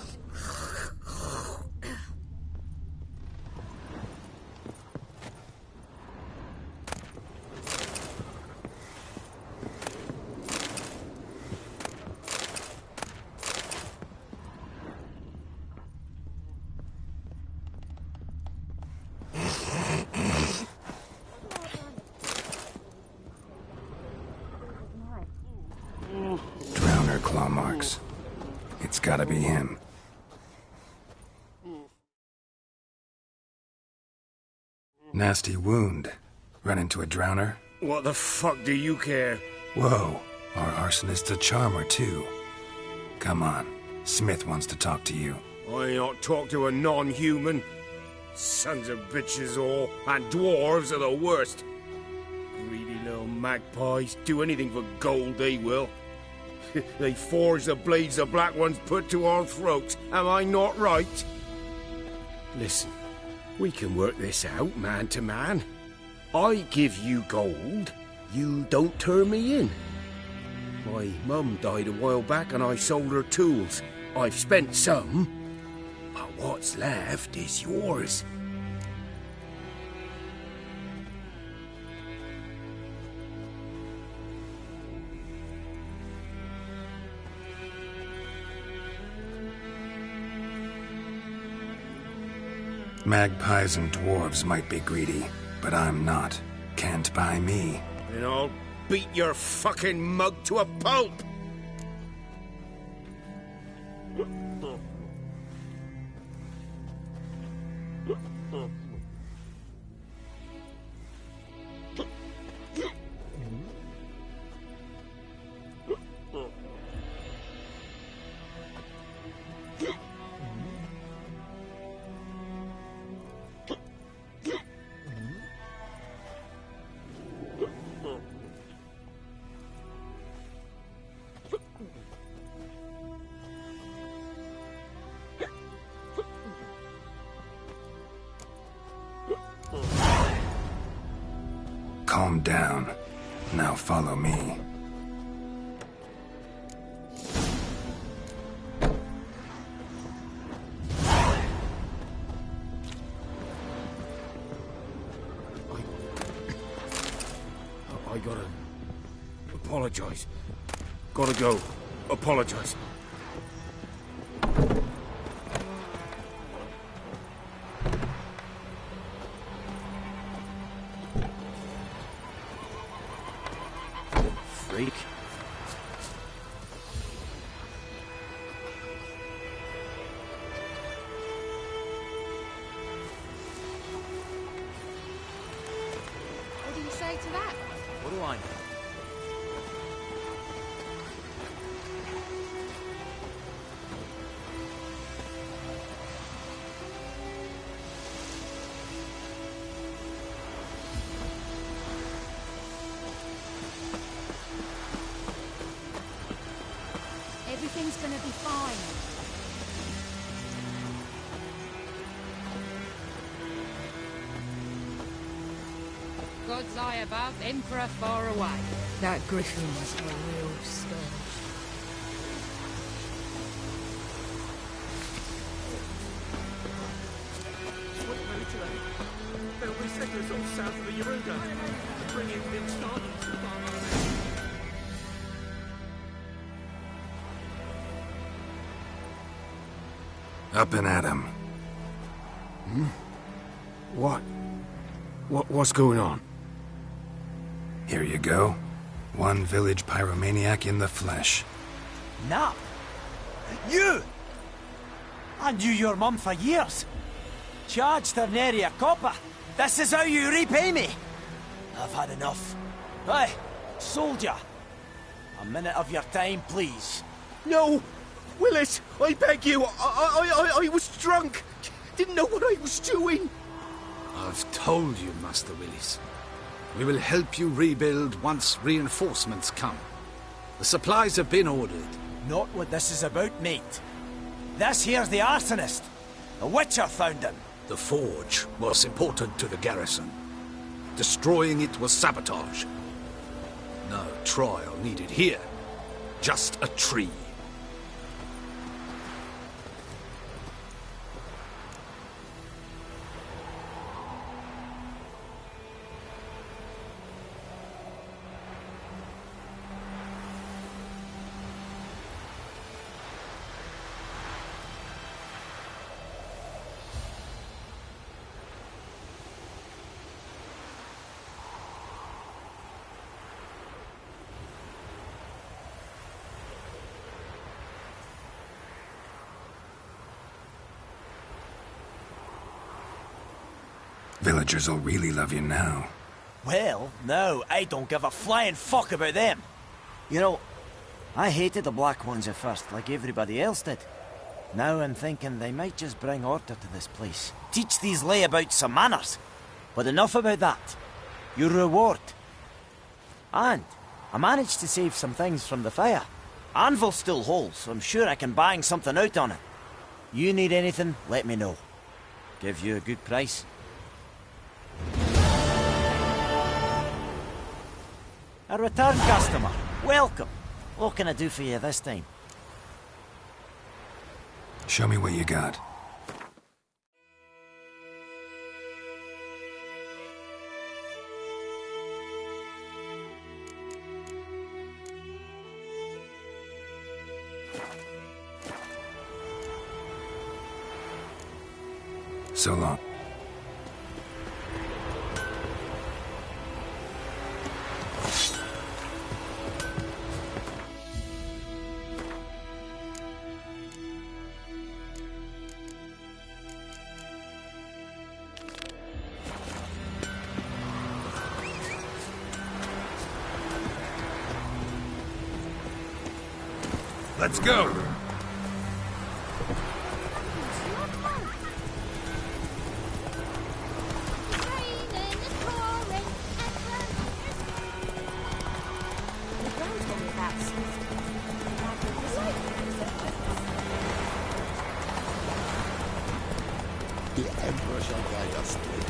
claw marks. It's gotta be him. Nasty wound. Run into a drowner? What the fuck do you care? Whoa, our arsonist's a charmer too. Come on, Smith wants to talk to you. I ain't not talk to a non-human. Sons of bitches all, and dwarves are the worst. Greedy little magpies, do anything for gold, they will. They forge the blades the black ones put to our throats, am I not right? Listen, we can work this out man to man. I give you gold, you don't turn me in. My mum died a while back and I sold her tools. I've spent some, but what's left is yours. Magpies and dwarves might be greedy, but I'm not. Can't buy me. And I'll beat your fucking mug to a pulp! Calm down. Now follow me. I gotta apologize. Gotta go. Apologize. Freak. What do you say to that? What do I know? Everything's gonna be fine. God's eye above, Emperor far away. That griffin was a real scourge. There'll be settlers all south of the Yaruga. Bring in the starters to farm. Up and at him. What's going on? Here you go. One village pyromaniac in the flesh. Nap? You! I knew your mum for years. Charged her nary a copper. This is how you repay me. I've had enough. Hey, soldier. A minute of your time, please. No! Willis, I beg you. I was drunk. Didn't know what I was doing. I've told you, Master Willis. We will help you rebuild once reinforcements come. The supplies have been ordered. Not what this is about, mate. This here's the arsonist. The Witcher found him. The forge was important to the garrison. Destroying it was sabotage. No trial needed here. Just a tree. Villagers will really love you now. Well, no, I don't give a flying fuck about them. You know, I hated the Black Ones at first, like everybody else did. Now I'm thinking they might just bring order to this place. Teach these layabouts some manners. But enough about that. Your reward. And I managed to save some things from the fire. Anvil still holds, so I'm sure I can bang something out on it. You need anything, let me know. Give you a good price. A return customer. Welcome. What can I do for you this time? Show me what you got. So long. Let's go! The Emperor shall guide us through.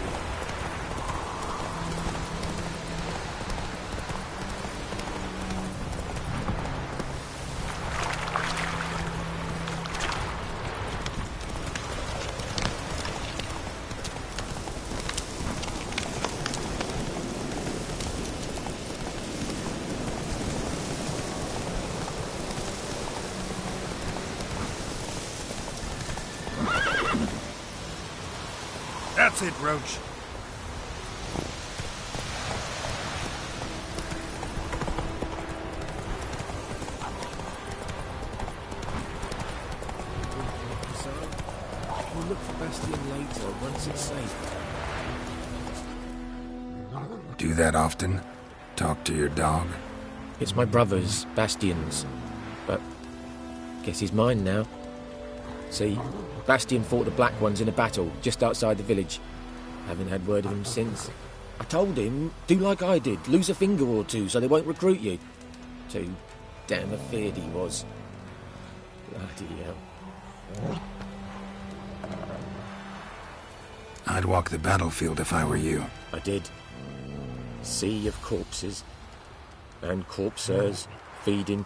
That's it, Roach. We'll look for Bastion later, once it's safe. Do that often? Talk to your dog? It's my brother's, Bastion's. But guess he's mine now. See, Bastion fought the Black Ones in a battle just outside the village. Haven't had word of him since. I told him, do like I did, lose a finger or two so they won't recruit you. Too damn afeard he was. Bloody hell. I'd walk the battlefield if I were you. I did. Sea of corpses. And corpsers feeding.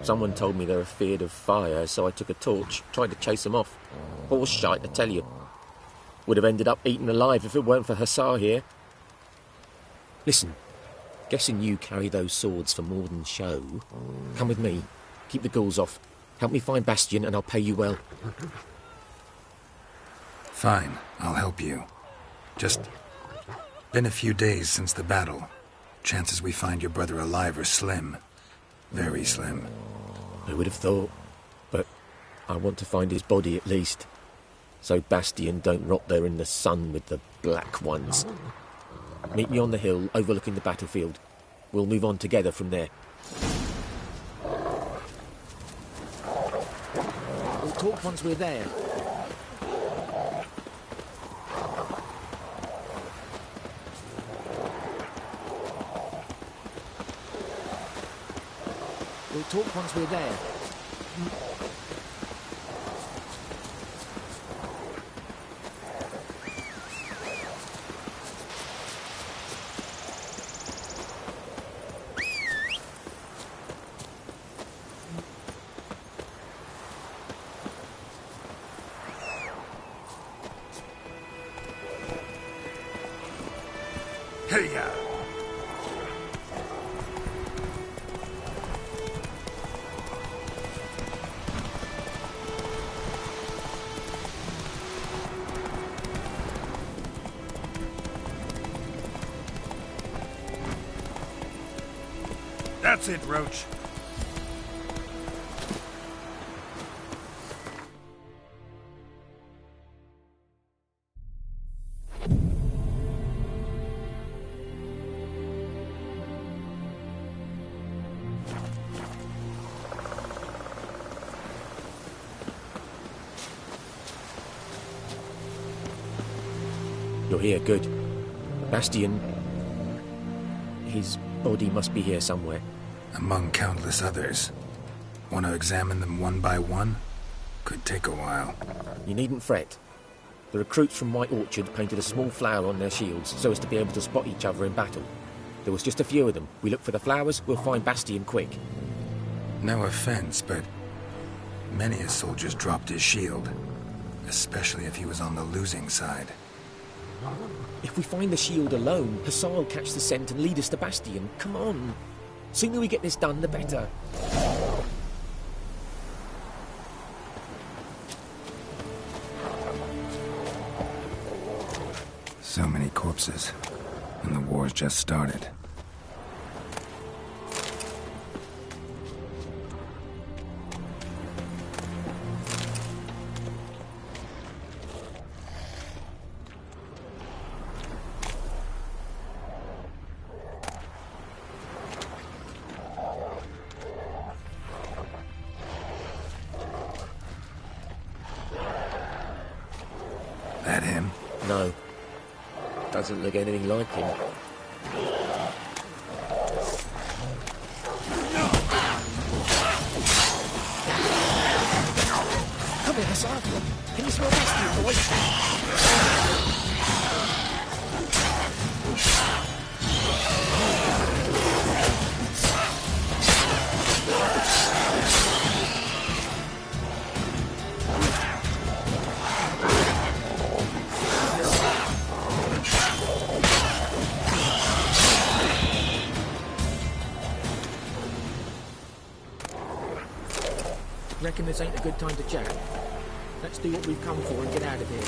Someone told me they were feared of fire, so I took a torch, tried to chase them off. Horse shite, I tell you. Would have ended up eaten alive if it weren't for Hussar here. Listen, guessing you carry those swords for more than show. Come with me, keep the ghouls off. Help me find Bastion and I'll pay you well. Fine, I'll help you. Just been a few days since the battle. Chances we find your brother alive are slim. Very slim. I would have thought, but I want to find his body at least. So Bastion don't rot there in the sun with the Black Ones. Meet me on the hill overlooking the battlefield. We'll move on together from there. We'll talk once we're there. We'll talk once we're there. Hey-ya! That's it, Roach. You're here, good. Bastian... his body must be here somewhere. Among countless others. Want to examine them one by one? Could take a while. You needn't fret. The recruits from White Orchard painted a small flower on their shields so as to be able to spot each other in battle. There was just a few of them. We look for the flowers, we'll find Bastian quick. No offense, but many a soldier's dropped his shield. Especially if he was on the losing side. If we find the shield alone, Hassan will catch the scent and lead us to Bastian. Come on. Sooner we get this done, the better. So many corpses, and the war's just started. That him? No. Doesn't look anything like him. Come here, Hassan. Can you smell Bastian, boy? Reckon this ain't a good time to chat. Let's do what we've come for and get out of here.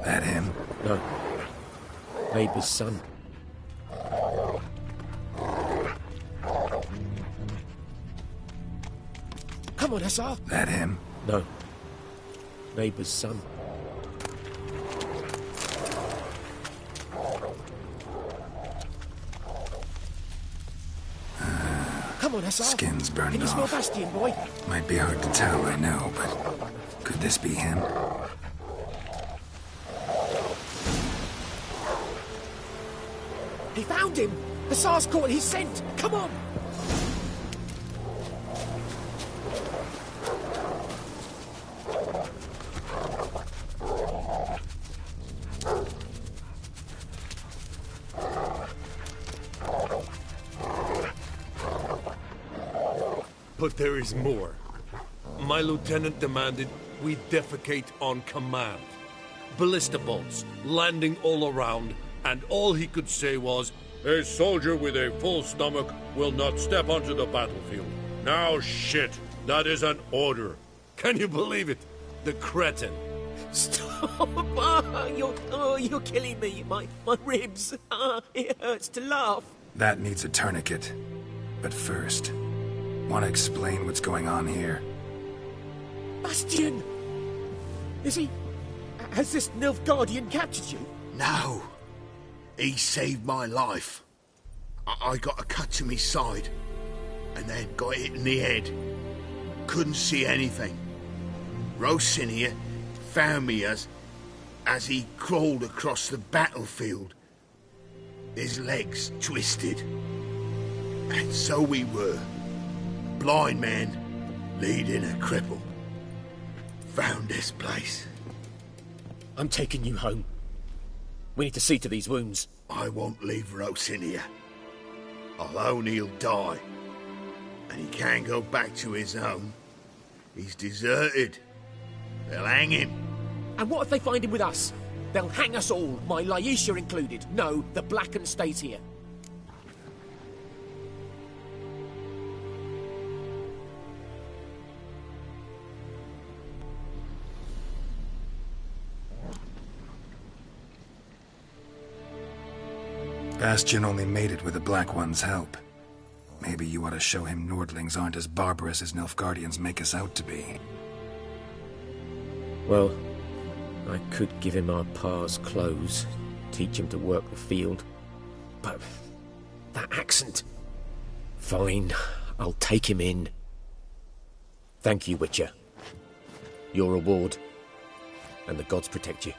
That him? No. Neighbour's son. Come on, Hassan. That him? No. Neighbour's son. Come on, Hassan. Skin's burned Can you smell off. Bastian, boy? Might be hard to tell, I know, but could this be him? He found him! The SARS caught his scent! Come on! But there is more. My lieutenant demanded we defecate on command. Ballista bolts, landing all around, and all he could say was, "A soldier with a full stomach will not step onto the battlefield." Now shit, that is an order. Can you believe it? The cretin. Stop! You're killing me. My ribs. It hurts to laugh. That needs a tourniquet. But first, want to explain what's going on here? Bastian! Is he... Has this Nilfgaardian captured you? No. He saved my life. I got a cut to my side, and then got hit in the head. Couldn't see anything. Rosinia found me as he crawled across the battlefield. His legs twisted. And so we were. Blind man leading a cripple. Found this place. I'm taking you home. We need to see to these wounds. I won't leave Rosinia. Alone he'll die. And he can't go back to his home. He's deserted. They'll hang him. And what if they find him with us? They'll hang us all, my Laisha included. No, the Blacken stays here. Bastion only made it with the Black One's help. Maybe you ought to show him Nordlings aren't as barbarous as Nilfgaardians make us out to be. Well, I could give him our pa's clothes, teach him to work the field. But that accent... Fine, I'll take him in. Thank you, Witcher. Your reward, and the gods protect you.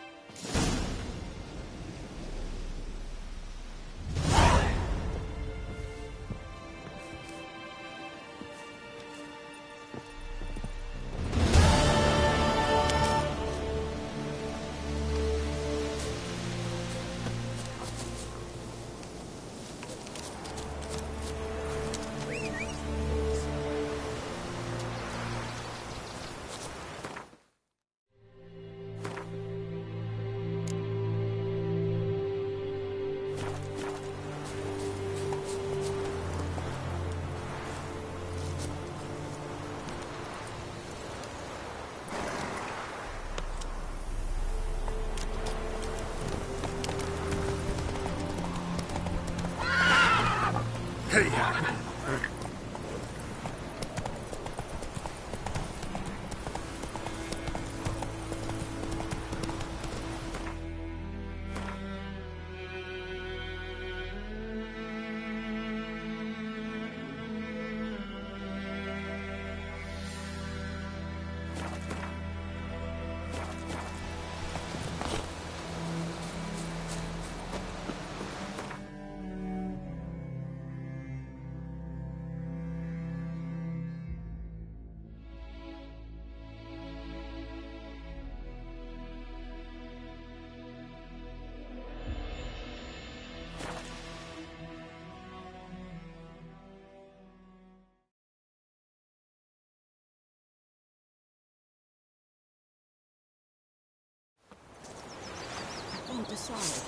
Decide.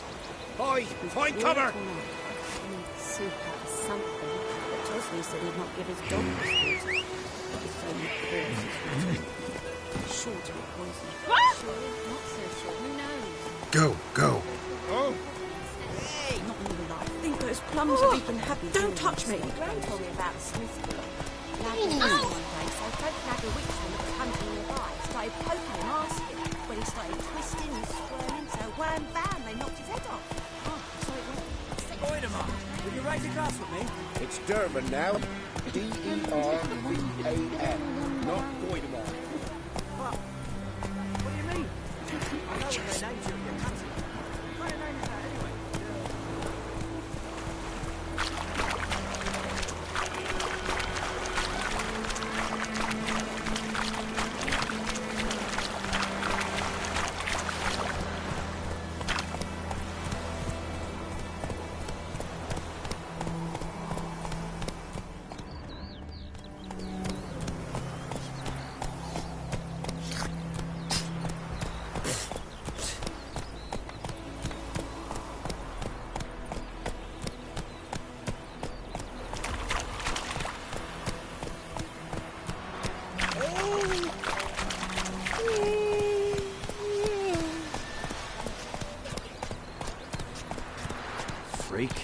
Boy, find cover! I need soup out of something, but Tosley said he'd not give his dog this water. With so many sure to be poison. Sure, not so sure. Who knows? Go. Oh? Hey, not in real life. I think those plums are leaping happy. Don't touch me. Gran told me about Smithfield. Lad was missing one day, so folk nagged a witchman that was hunting nearby. Started poking him, asking. When he started twisting and squirming, so wham bam, they knocked his head off. Oh, so it went. Goidemar, will you raise a glass with me? It's Dervan now. D-E-R-V-A-N. Not Goidemar. What? What do you mean? I know what their names are in your country. What kind of name is that anyway? Freak.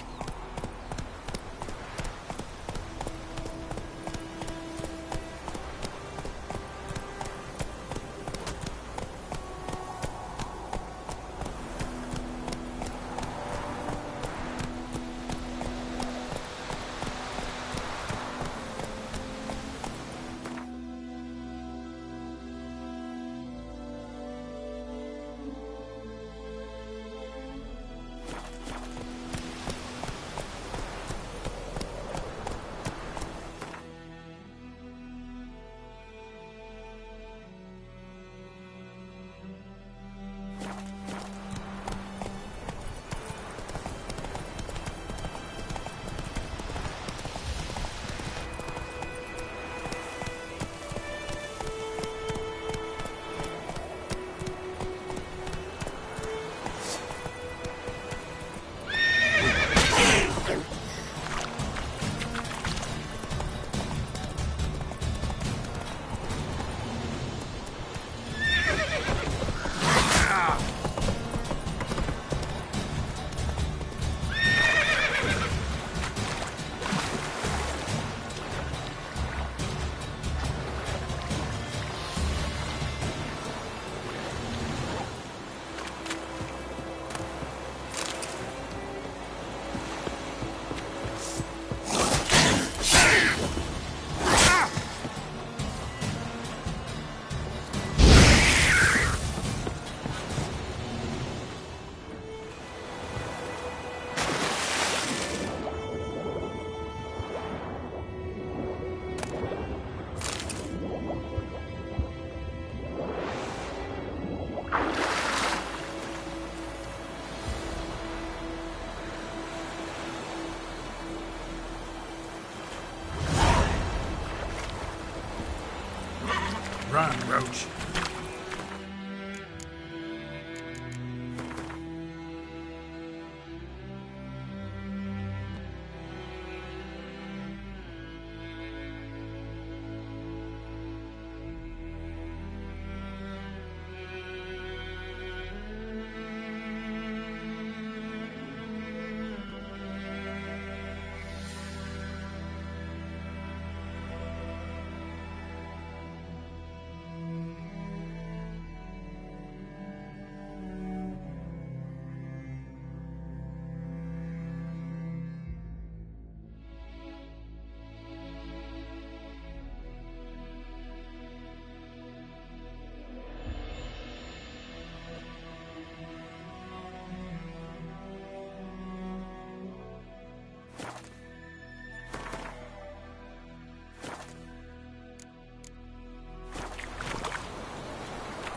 Run, Roach.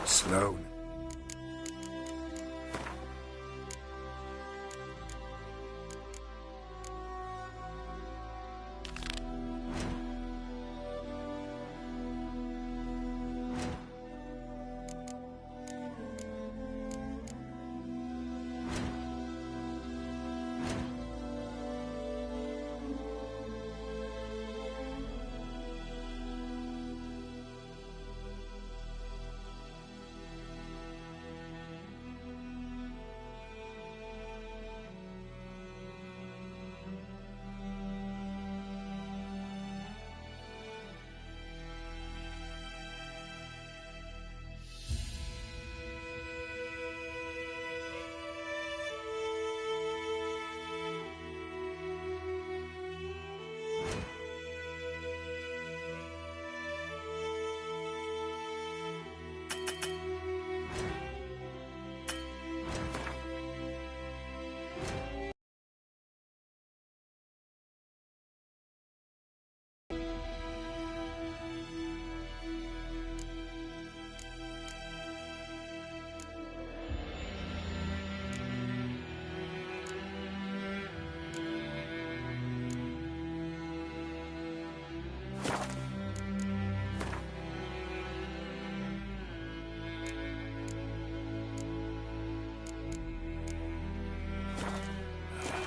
Slow.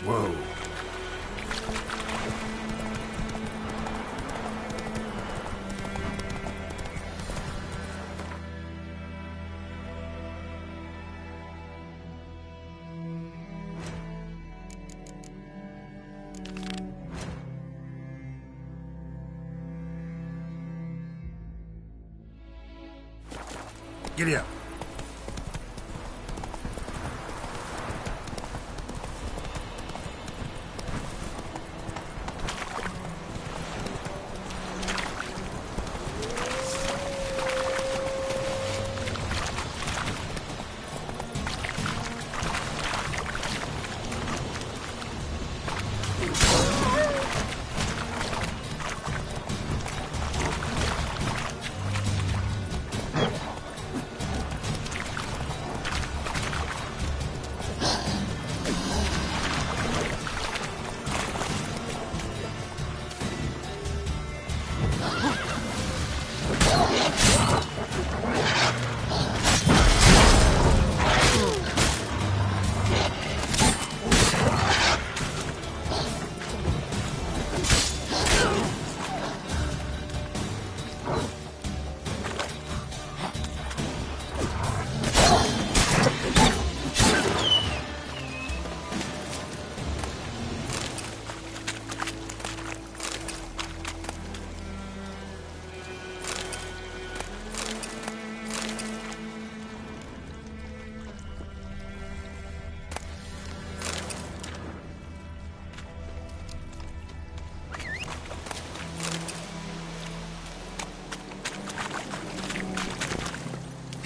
Whoa. Giddy up.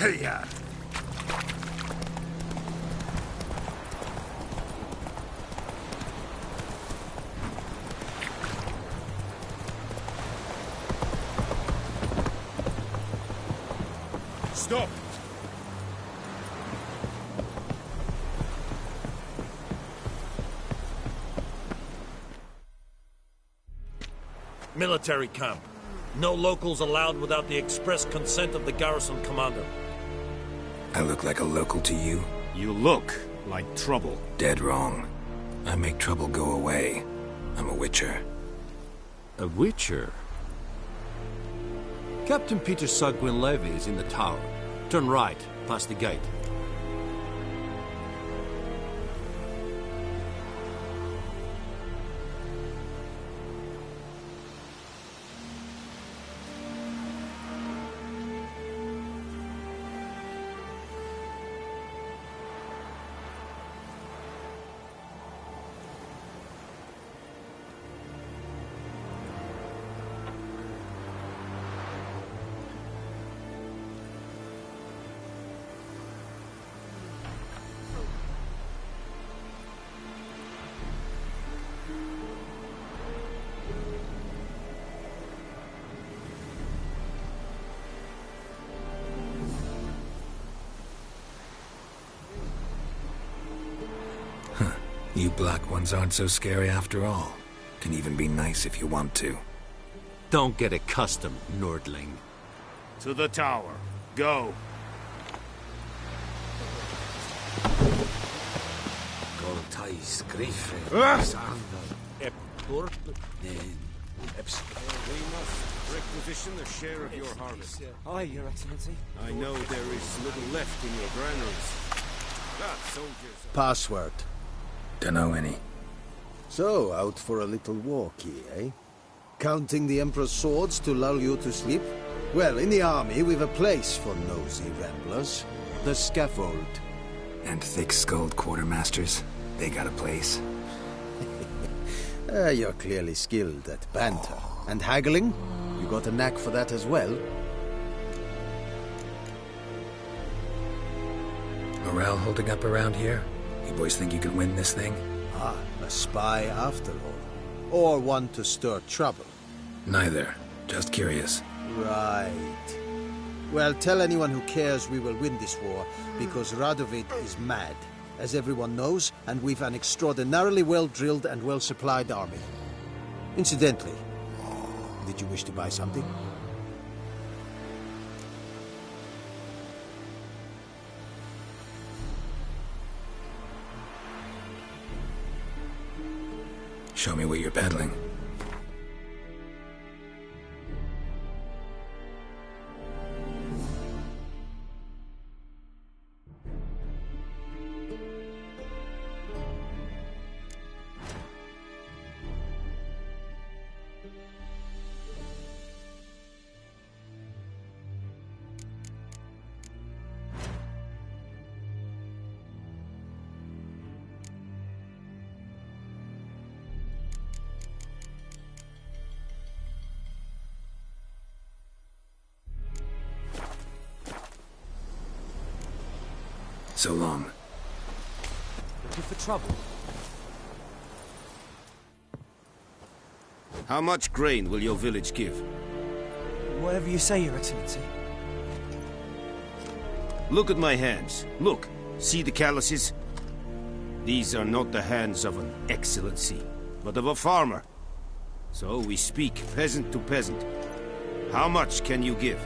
Hey-ya! Stop! Military camp. No locals allowed without the express consent of the garrison commander. I look like a local to you? You look like trouble. Dead wrong. I make trouble go away. I'm a witcher. A witcher? Captain Peter Sagwin Levy is in the tower. Turn right, past the gate. You black ones aren't so scary after all. Can even be nice if you want to. Don't get accustomed, Nordling. To the tower. Go. We must requisition a share of your harvest. Aye, Your Excellency. I know there is little left in your granaries. Soldiers. Password. Dunno any. So, out for a little walkie, eh? Counting the Emperor's swords to lull you to sleep? Well, in the army, we've a place for nosy ramblers. The scaffold. And thick-skulled quartermasters? They got a place? You're clearly skilled at banter. And haggling? You got a knack for that as well? Morale holding up around here? You boys think you can win this thing? Ah, a spy after all. Or one to stir trouble. Neither. Just curious. Right. Well, tell anyone who cares we will win this war, because Radovid is mad, as everyone knows, and we've an extraordinarily well-drilled and well-supplied army. Incidentally, did you wish to buy something? Show me what you're peddling. So long. Looking for trouble? How much grain will your village give? Whatever you say, Your Excellency. Look at my hands. Look. See the calluses? These are not the hands of an excellency, but of a farmer. So we speak peasant to peasant. How much can you give?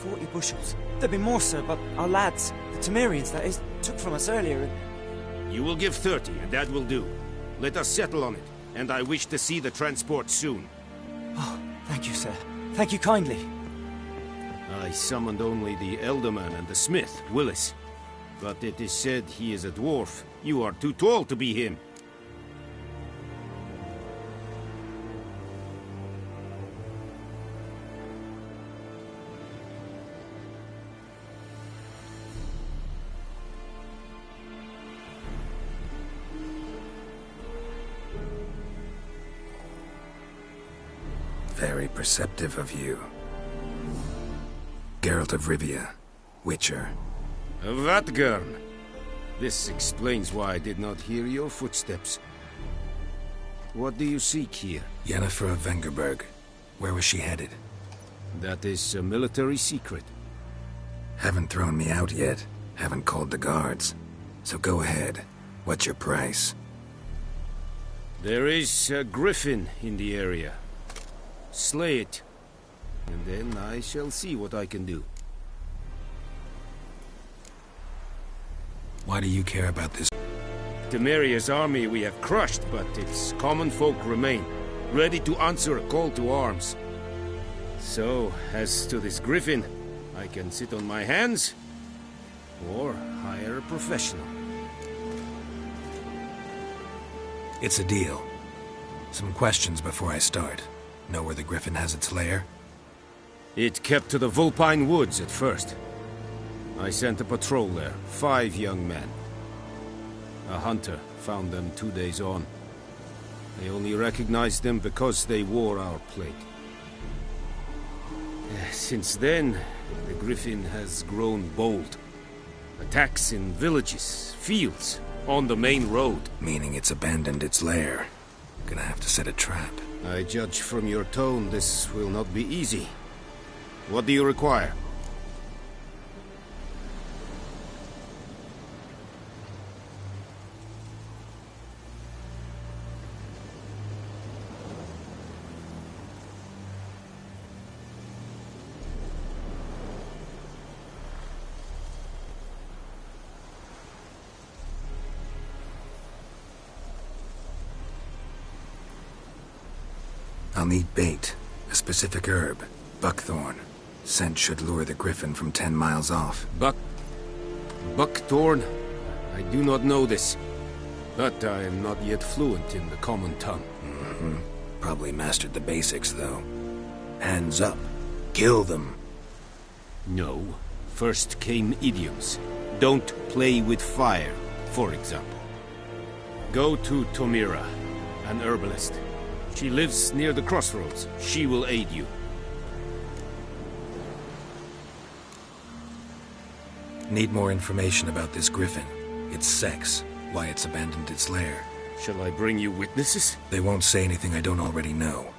40 bushels. There'd be more, sir, but our lads, the Temerians, that is, took from us earlier and... You will give 30, and that will do. Let us settle on it, and I wish to see the transport soon. Oh, thank you, sir. Thank you kindly. I summoned only the Elderman and the smith, Willis. But it is said he is a dwarf. You are too tall to be him. Very perceptive of you. Geralt of Rivia, Witcher. Vatgern! This explains why I did not hear your footsteps. What do you seek here? Yennefer of Vengerberg. Where was she headed? That is a military secret. Haven't thrown me out yet. Haven't called the guards. So go ahead. What's your price? There is a griffin in the area. Slay it, And then I shall see what I can do. Why do you care about this? Temeria's army we have crushed, but its common folk remain, ready to answer a call to arms. So, as to this griffin, I can sit on my hands, or hire a professional. It's a deal. Some questions before I start. Know where the griffin has its lair? It kept to the Vulpine Woods at first. I sent a patrol there, 5 young men. A hunter found them 2 days on. I only recognized them because they wore our plate. Since then, the griffin has grown bold. Attacks in villages, fields, on the main road. Meaning it's abandoned its lair. Gonna have to set a trap. I judge from your tone this will not be easy. What do you require? I'll need bait, a specific herb, buckthorn. Scent should lure the griffin from 10 miles off. Buckthorn? I do not know this, but I am not yet fluent in the common tongue. Probably mastered the basics, though. Hands up. Kill them. No. First came idioms. Don't play with fire, for example. Go to Tomira, an herbalist. She lives near the crossroads. She will aid you. Need more information about this griffin. Its sex, why it's abandoned its lair. Shall I bring you witnesses? They won't say anything I don't already know.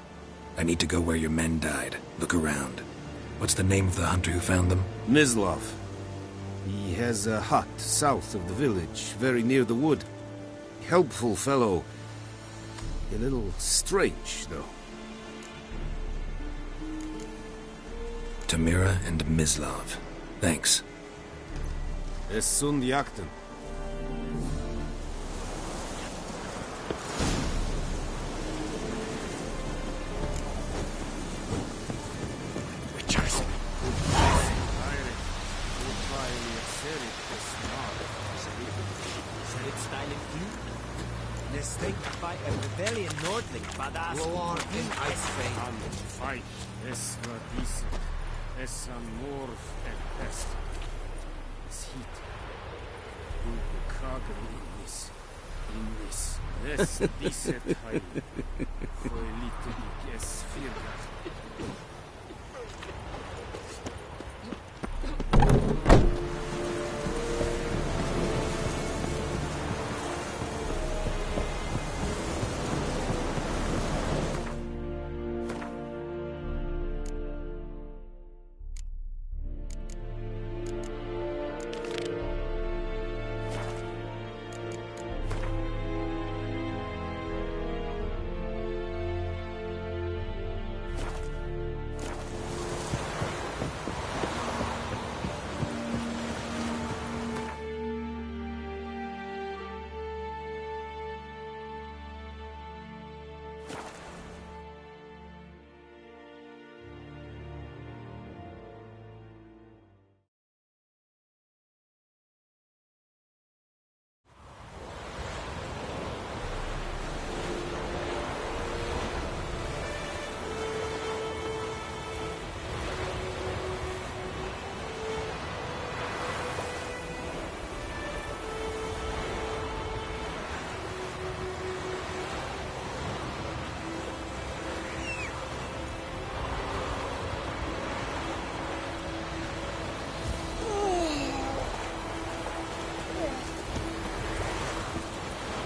I need to go where your men died. Look around. What's the name of the hunter who found them? Mislav. He has a hut south of the village, very near the wood. Helpful fellow. A little strange, though. Tamira and Mislav. Thanks. Es sunt jakten. Witchers! Mistake to fight a rebellion Nordling, badass. War in ice vein. Fight. Es radis. Es amorf et pest. Es heat. Kagen in this. Es diset heil. Foelite ik es firgat.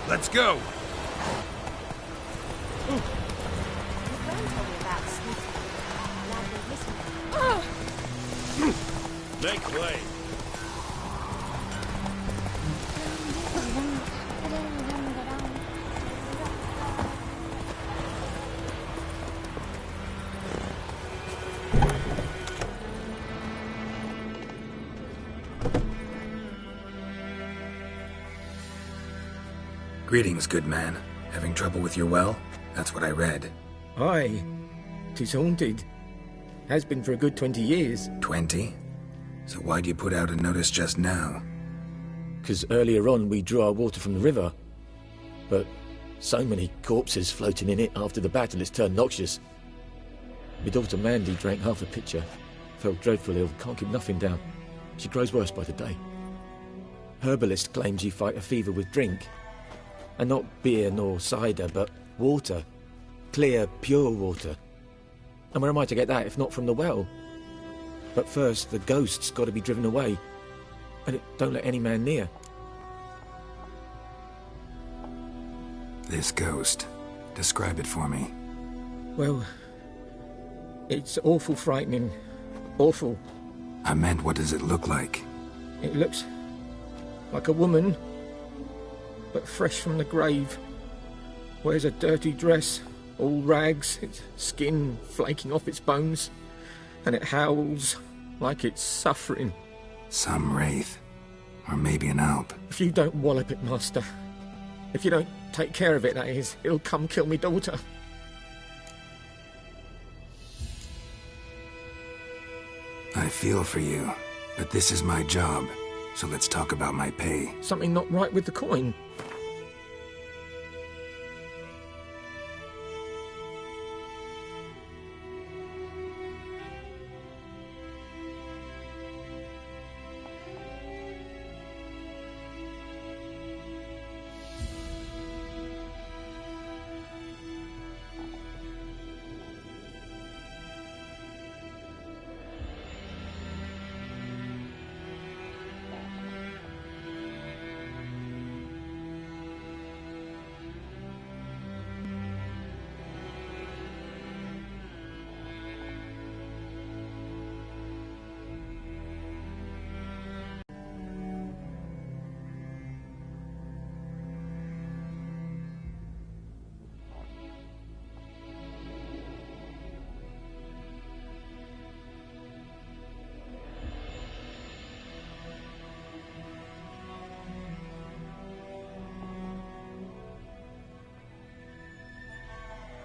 Let's go! Make way! Greetings, good man. Having trouble with your well? That's what I read. Aye. 'Tis haunted. Has been for a good 20 years. 20? So why'd you put out a notice just now? 'Cause earlier on we drew our water from the river. But so many corpses floating in it after the battle it's turned noxious. My daughter Mandy drank half a pitcher. Fell dreadful ill, can't keep nothing down. She grows worse by the day. Herbalist claims you fight a fever with drink. And not beer nor cider, but water. Clear, pure water. And where am I to get that if not from the well? But first, the ghost's got to be driven away. And it don't let any man near. This ghost. Describe it for me. Well, it's awful frightening. Awful. I meant, what does it look like? It looks like a woman, but fresh from the grave. Wears a dirty dress, all rags, its skin flaking off its bones, and it howls like it's suffering. Some wraith. Or maybe an alp. If you don't wallop it, Master, if you don't take care of it, that is, it'll come kill me daughter. I feel for you, but this is my job, so let's talk about my pay. Something not right with the coin.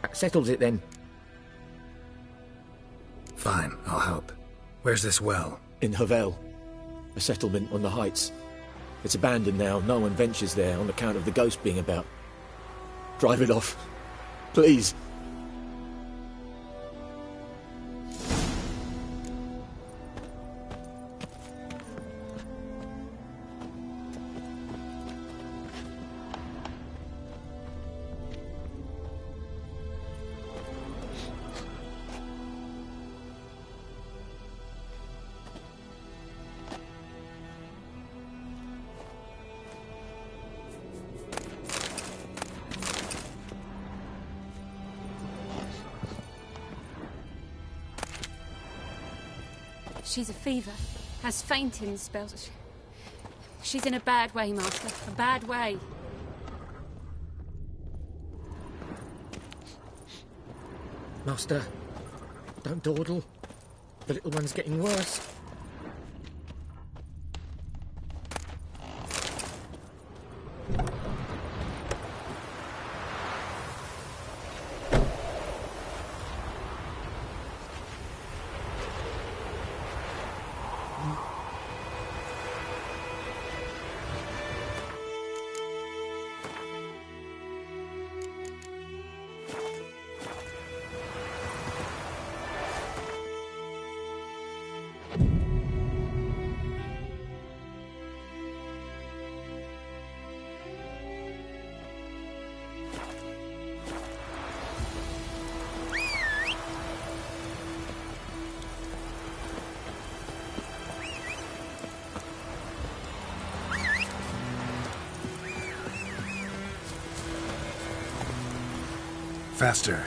That settles it then. Fine, I'll help. Where's this well? In Havel, a settlement on the heights. It's abandoned now, no one ventures there on account of the ghost being about. Drive it off, please. She's a fever. Has fainting spells. She's in a bad way, Master. A bad way. Master, don't dawdle. The little one's getting worse. Faster.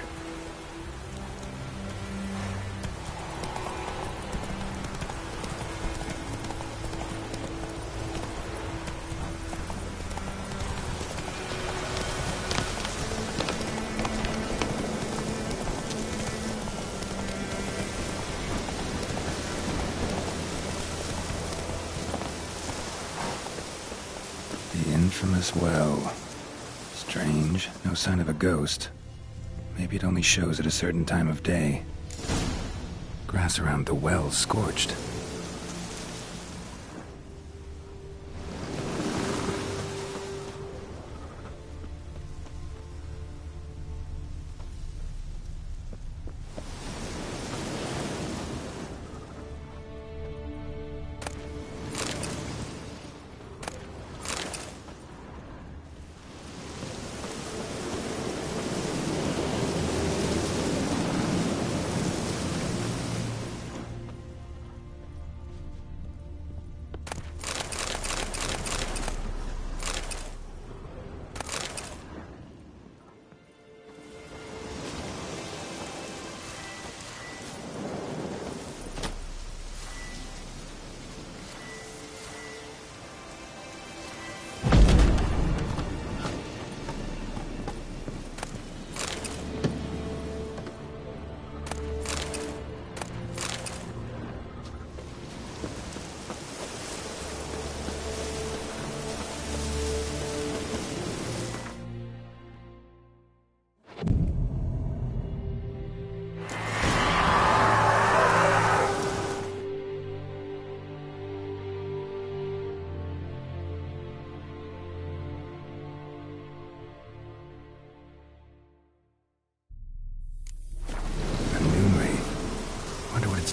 The infamous well. Strange. No sign of a ghost. Maybe it only shows at a certain time of day. Grass around the well's scorched.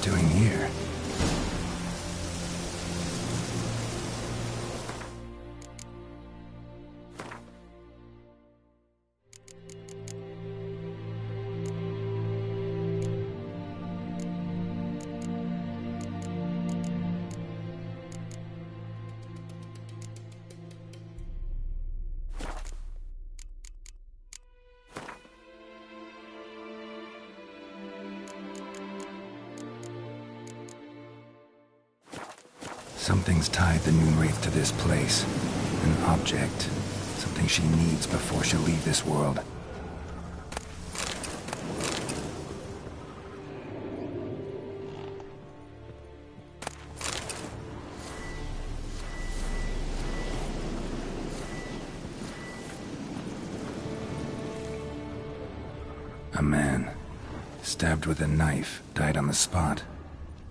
Doing here? Something's tied the Noonwraith to this place. An object. Something she needs before she'll leave this world. A man, stabbed with a knife, died on the spot.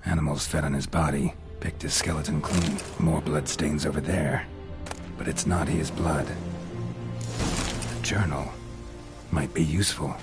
Animals fed on his body. Picked his skeleton clean. More bloodstains over there. But it's not his blood. A journal might be useful.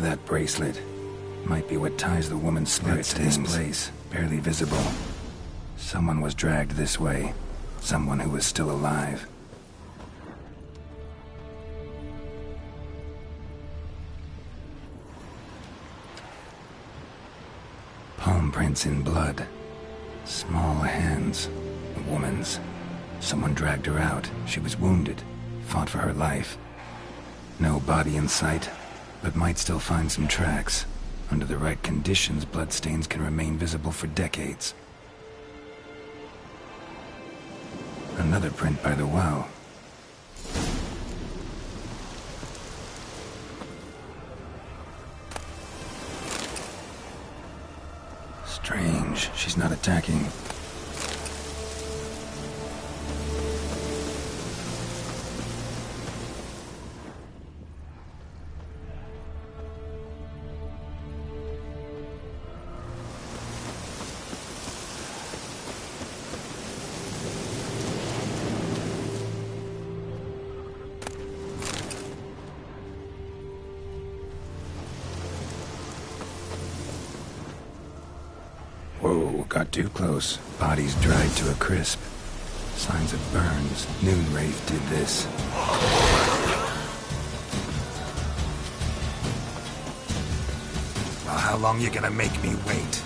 That bracelet might be what ties the woman's spirit to this place. Barely visible. Someone was dragged this way. Someone who was still alive. Palm prints in blood. Small hands. A woman's. Someone dragged her out. She was wounded. Fought for her life. No body in sight, but might still find some tracks. Under the right conditions, bloodstains can remain visible for decades. Another print by the well. Strange, she's not attacking. Whoa, got too close. Body's dried to a crisp. Signs of burns. Noon Wraith did this. Well, how long you gonna make me wait?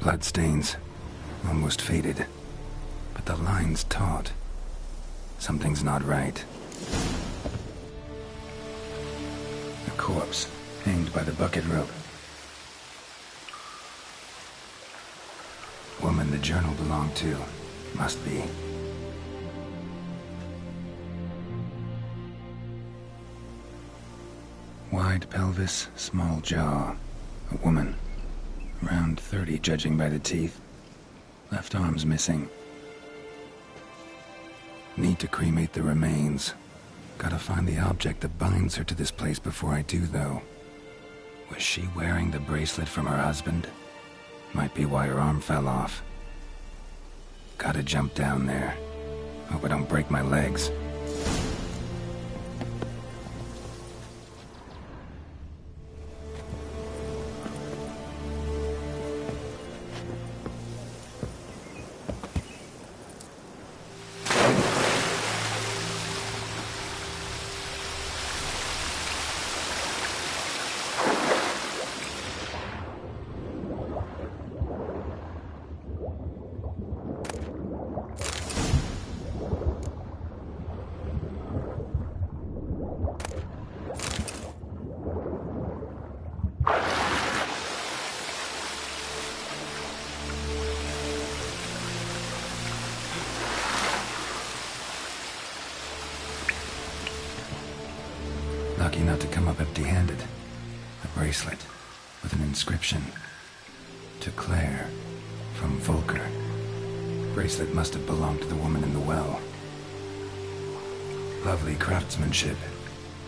Bloodstains. Almost faded. But the line's taut. Something's not right. A corpse, hanged by the bucket rope. Woman the journal belonged to. Must be. Wide pelvis, small jaw. A woman. Around 30, judging by the teeth. Left arm's missing. Need to cremate the remains. Gotta find the object that binds her to this place before I do, though. Was she wearing the bracelet from her husband? Might be why her arm fell off. Gotta jump down there. Hope I don't break my legs. Lucky not to come up empty-handed. A bracelet with an inscription. To Claire, from Volker. Bracelet must have belonged to the woman in the well. Lovely craftsmanship,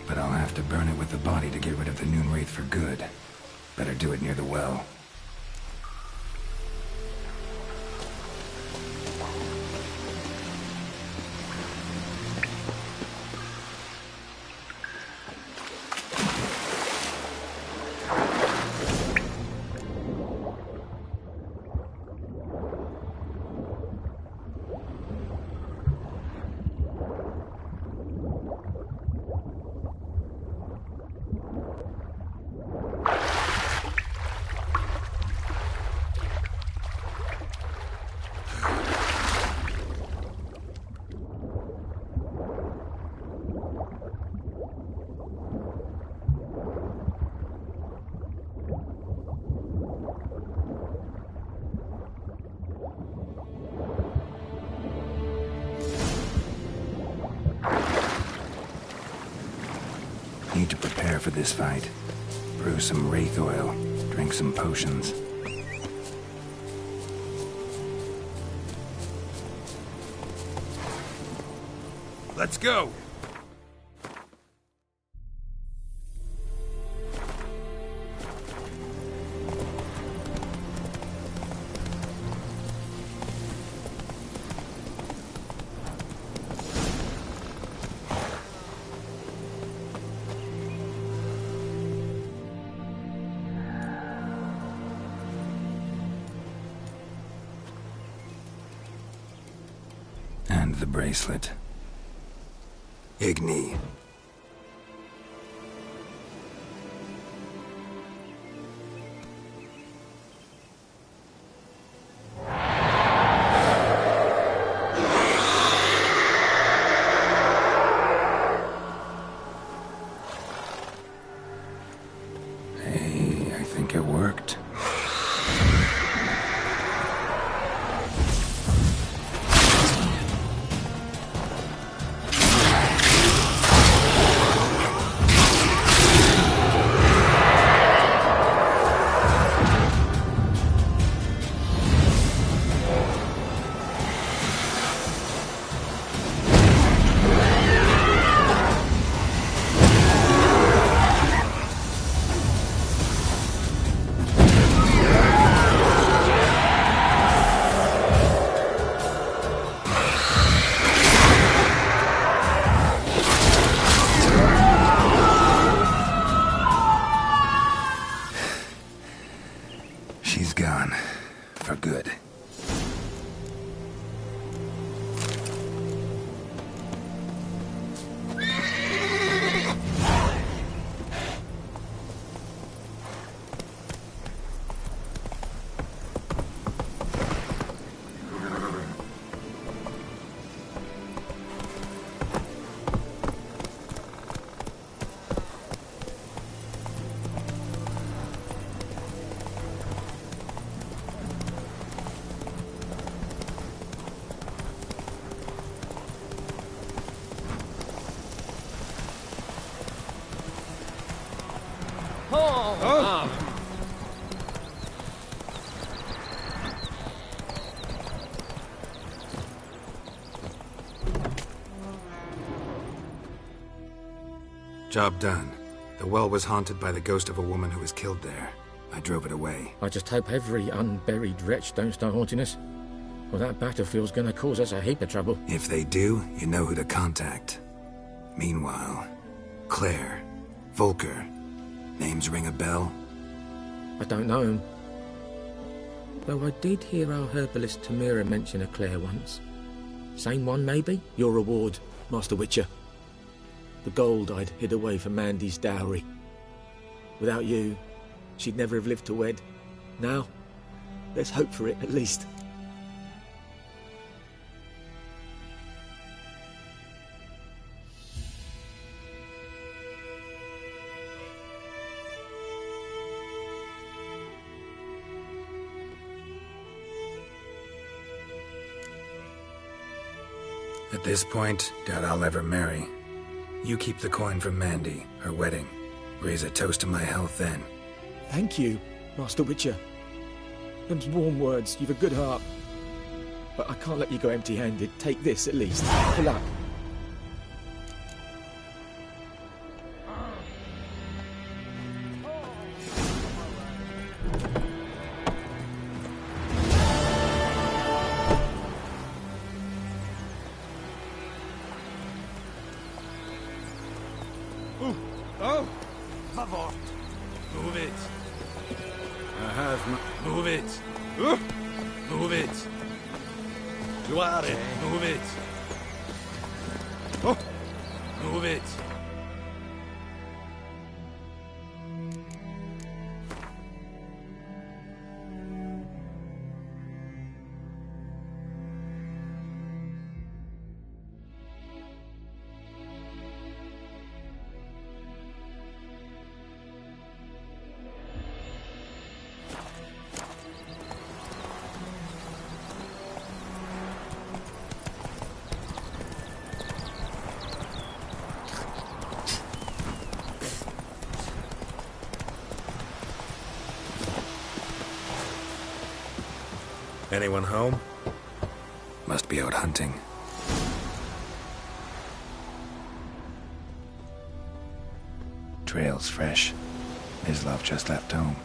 but I'll have to burn it with the body to get rid of the Noon Wraith for good. Better do it near the well. need to prepare for this fight. Brew some wraith oil, drink some potions. Let's go! And the bracelet. Igni. Hey, I think it worked. She's gone. For good. Job done. The well was haunted by the ghost of a woman who was killed there. I drove it away. I just hope every unburied wretch don't start haunting us. Well, that battlefield's gonna cause us a heap of trouble. If they do, you know who to contact. Meanwhile, Claire, Volker, names ring a bell? I don't know him. Though I did hear our herbalist Tamira mention a Claire once. Same one, maybe? Your reward, Master Witcher. The gold I'd hid away for Mandy's dowry. Without you, she'd never have lived to wed. Now, let's hope for it, at least. At this point, doubt I'll ever marry. You keep the coin from Mandy, her wedding. Raise a toast to my health then. Thank you, Master Witcher. Them's warm words, you've a good heart. But I can't let you go empty-handed. Take this, at least. For luck. Oh! Favor! Move it! I have Move it! Move it! Guare! Move it! Oh! Move it! Anyone home? Must be out hunting. Trail's fresh. Mislav just left home.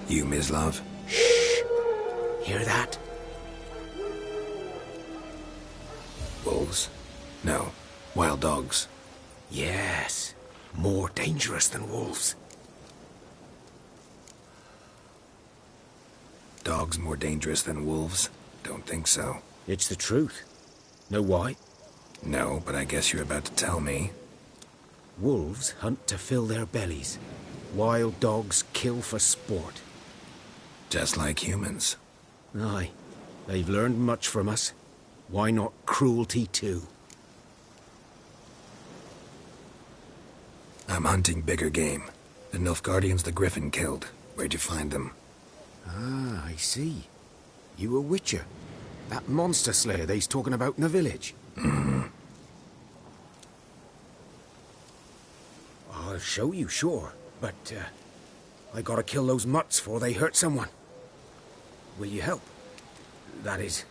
You, Mislav? Shh! Hear that? Wolves? No. Wild dogs. Yes. More dangerous than wolves. Dogs more dangerous than wolves? Don't think so. It's the truth. Know why? No, but I guess you're about to tell me. Wolves hunt to fill their bellies. Wild dogs kill for sport. Just like humans. Aye. They've learned much from us. Why not cruelty too? I'm hunting bigger game. The Nilfgaardians the Griffin killed. Where'd you find them? Ah, I see. You a witcher. That monster slayer they's talking about in the village. Mm-hmm. I'll show you, sure. But, I gotta kill those mutts before they hurt someone. Will you help? That is,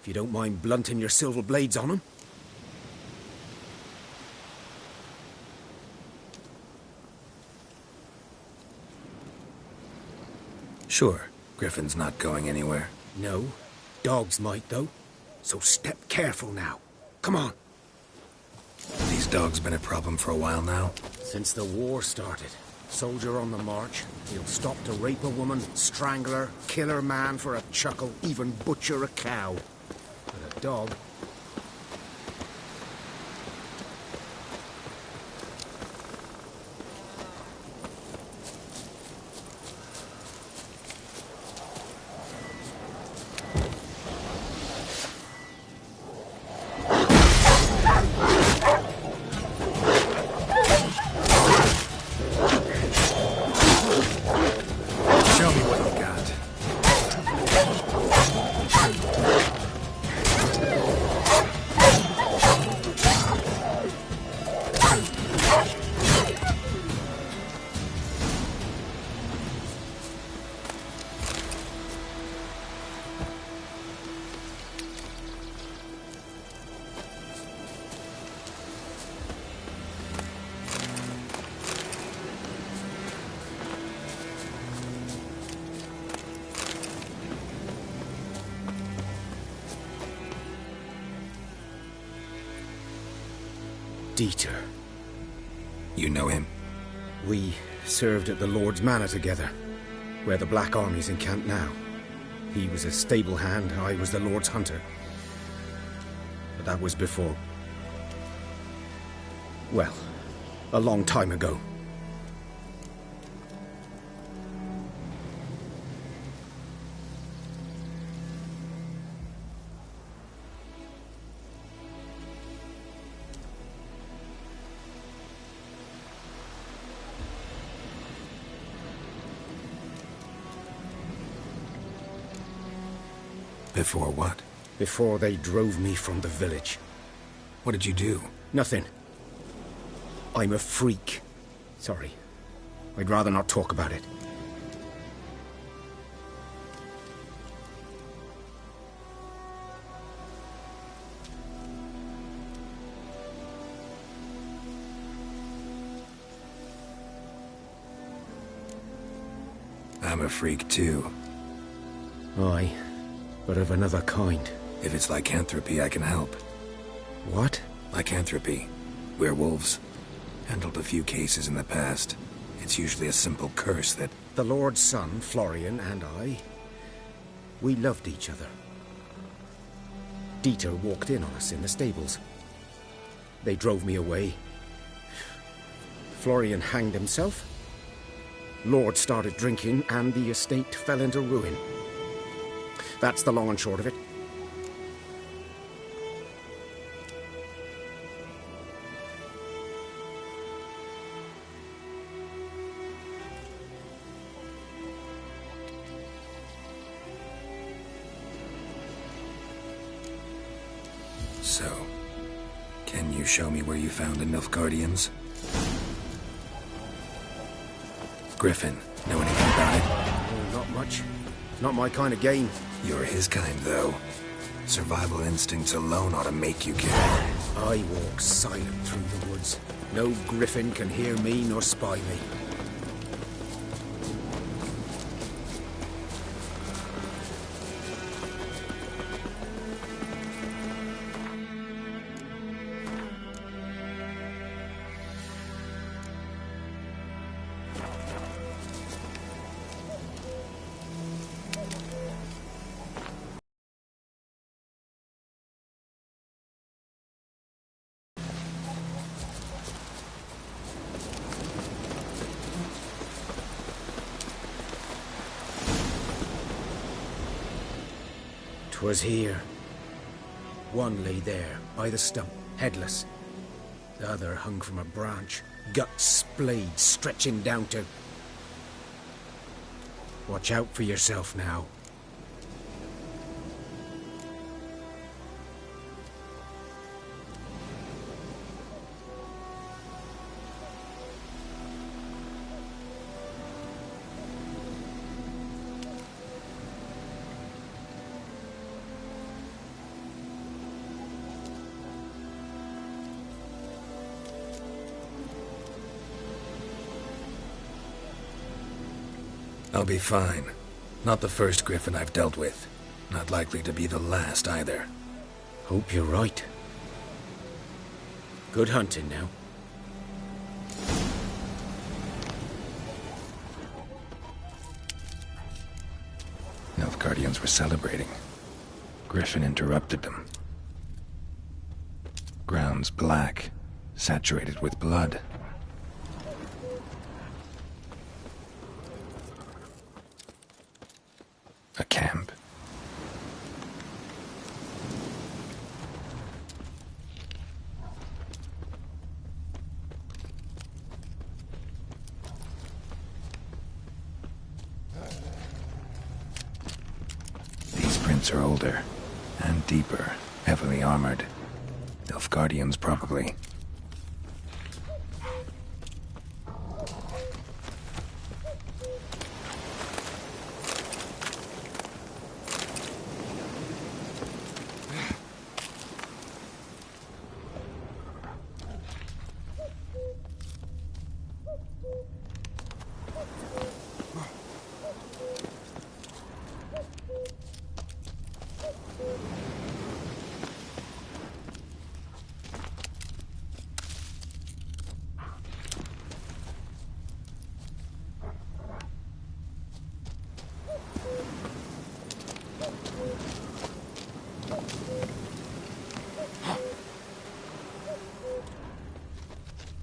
if you don't mind blunting your silver blades on them. Sure. Griffin's not going anywhere. No. Dogs might, though. So step careful now. Come on. These dogs been a problem for a while now? Since the war started. Soldier on the march. He'll stop to rape a woman, strangle her, kill her man for a chuckle, even butcher a cow. But a dog... Dieter. You know him? We served at the Lord's Manor together, where the Black Army's encamped now. He was a stable hand, I was the Lord's hunter. But that was before... well, a long time ago. Before what? Before they drove me from the village. What did you do? Nothing. I'm a freak. Sorry. I'd rather not talk about it. I'm a freak too. Aye. But of another kind. If it's lycanthropy, I can help. What? Lycanthropy. Werewolves. Handled a few cases in the past. It's usually a simple curse that... The Lord's son, Florian, and I... we loved each other. Dieter walked in on us in the stables. They drove me away. Florian hanged himself. Lord started drinking, and the estate fell into ruin. That's the long and short of it. So, can you show me where you found the Nilfgaardians? Griffin, know anything about it? Oh, not much. Not my kind of game. You're his kind, though. Survival instincts alone ought to make you care. I walk silent through the woods. No griffin can hear me nor spy me. Was here. One lay there, by the stump, headless. The other hung from a branch, guts splayed, stretching down to... Watch out for yourself now. I'll be fine. Not the first griffin I've dealt with. Not likely to be the last either. Hope you're right. Good hunting now. Nilfgaardians were celebrating. Griffin interrupted them. Ground's black, saturated with blood. A camp. These prints are older and deeper, heavily armored. Nilfgaardians, probably.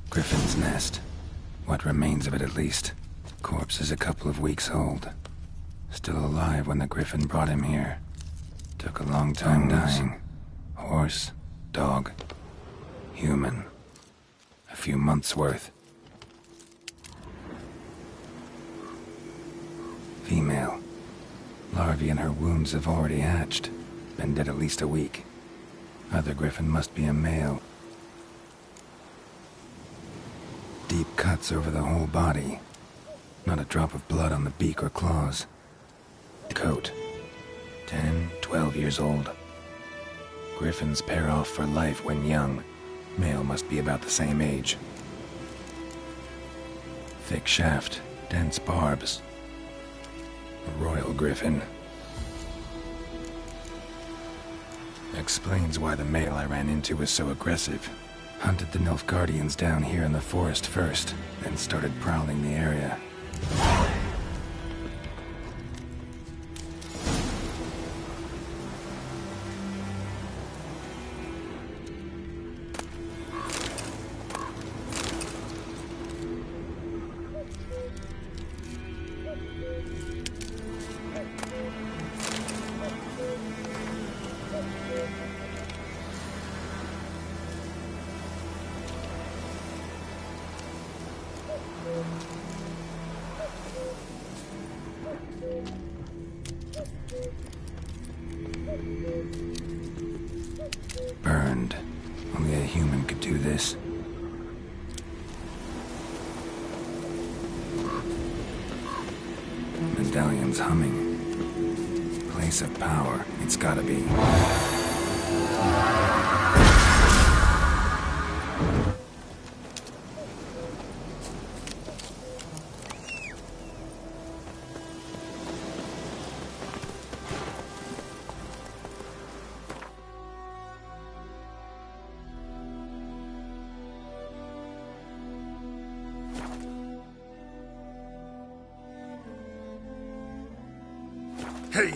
Griffin's nest. What remains of it, at least. Corpse is a couple of weeks old. Still alive when the griffin brought him here. Took a long time dying. Horse, dog, human. A few months' worth. Female. Larvae in her wounds have already hatched. Been dead at least a week. Other griffin must be a male. Deep cuts over the whole body. Not a drop of blood on the beak or claws. Coat. 10, 12 years old. Griffins pair off for life when young. Male must be about the same age. Thick shaft, dense barbs. A royal griffin. Explains why the male I ran into was so aggressive. Hunted the Nilfgaardians down here in the forest first, then started prowling the area. do this. Medallion's humming. Place of power. It's gotta be. Hey,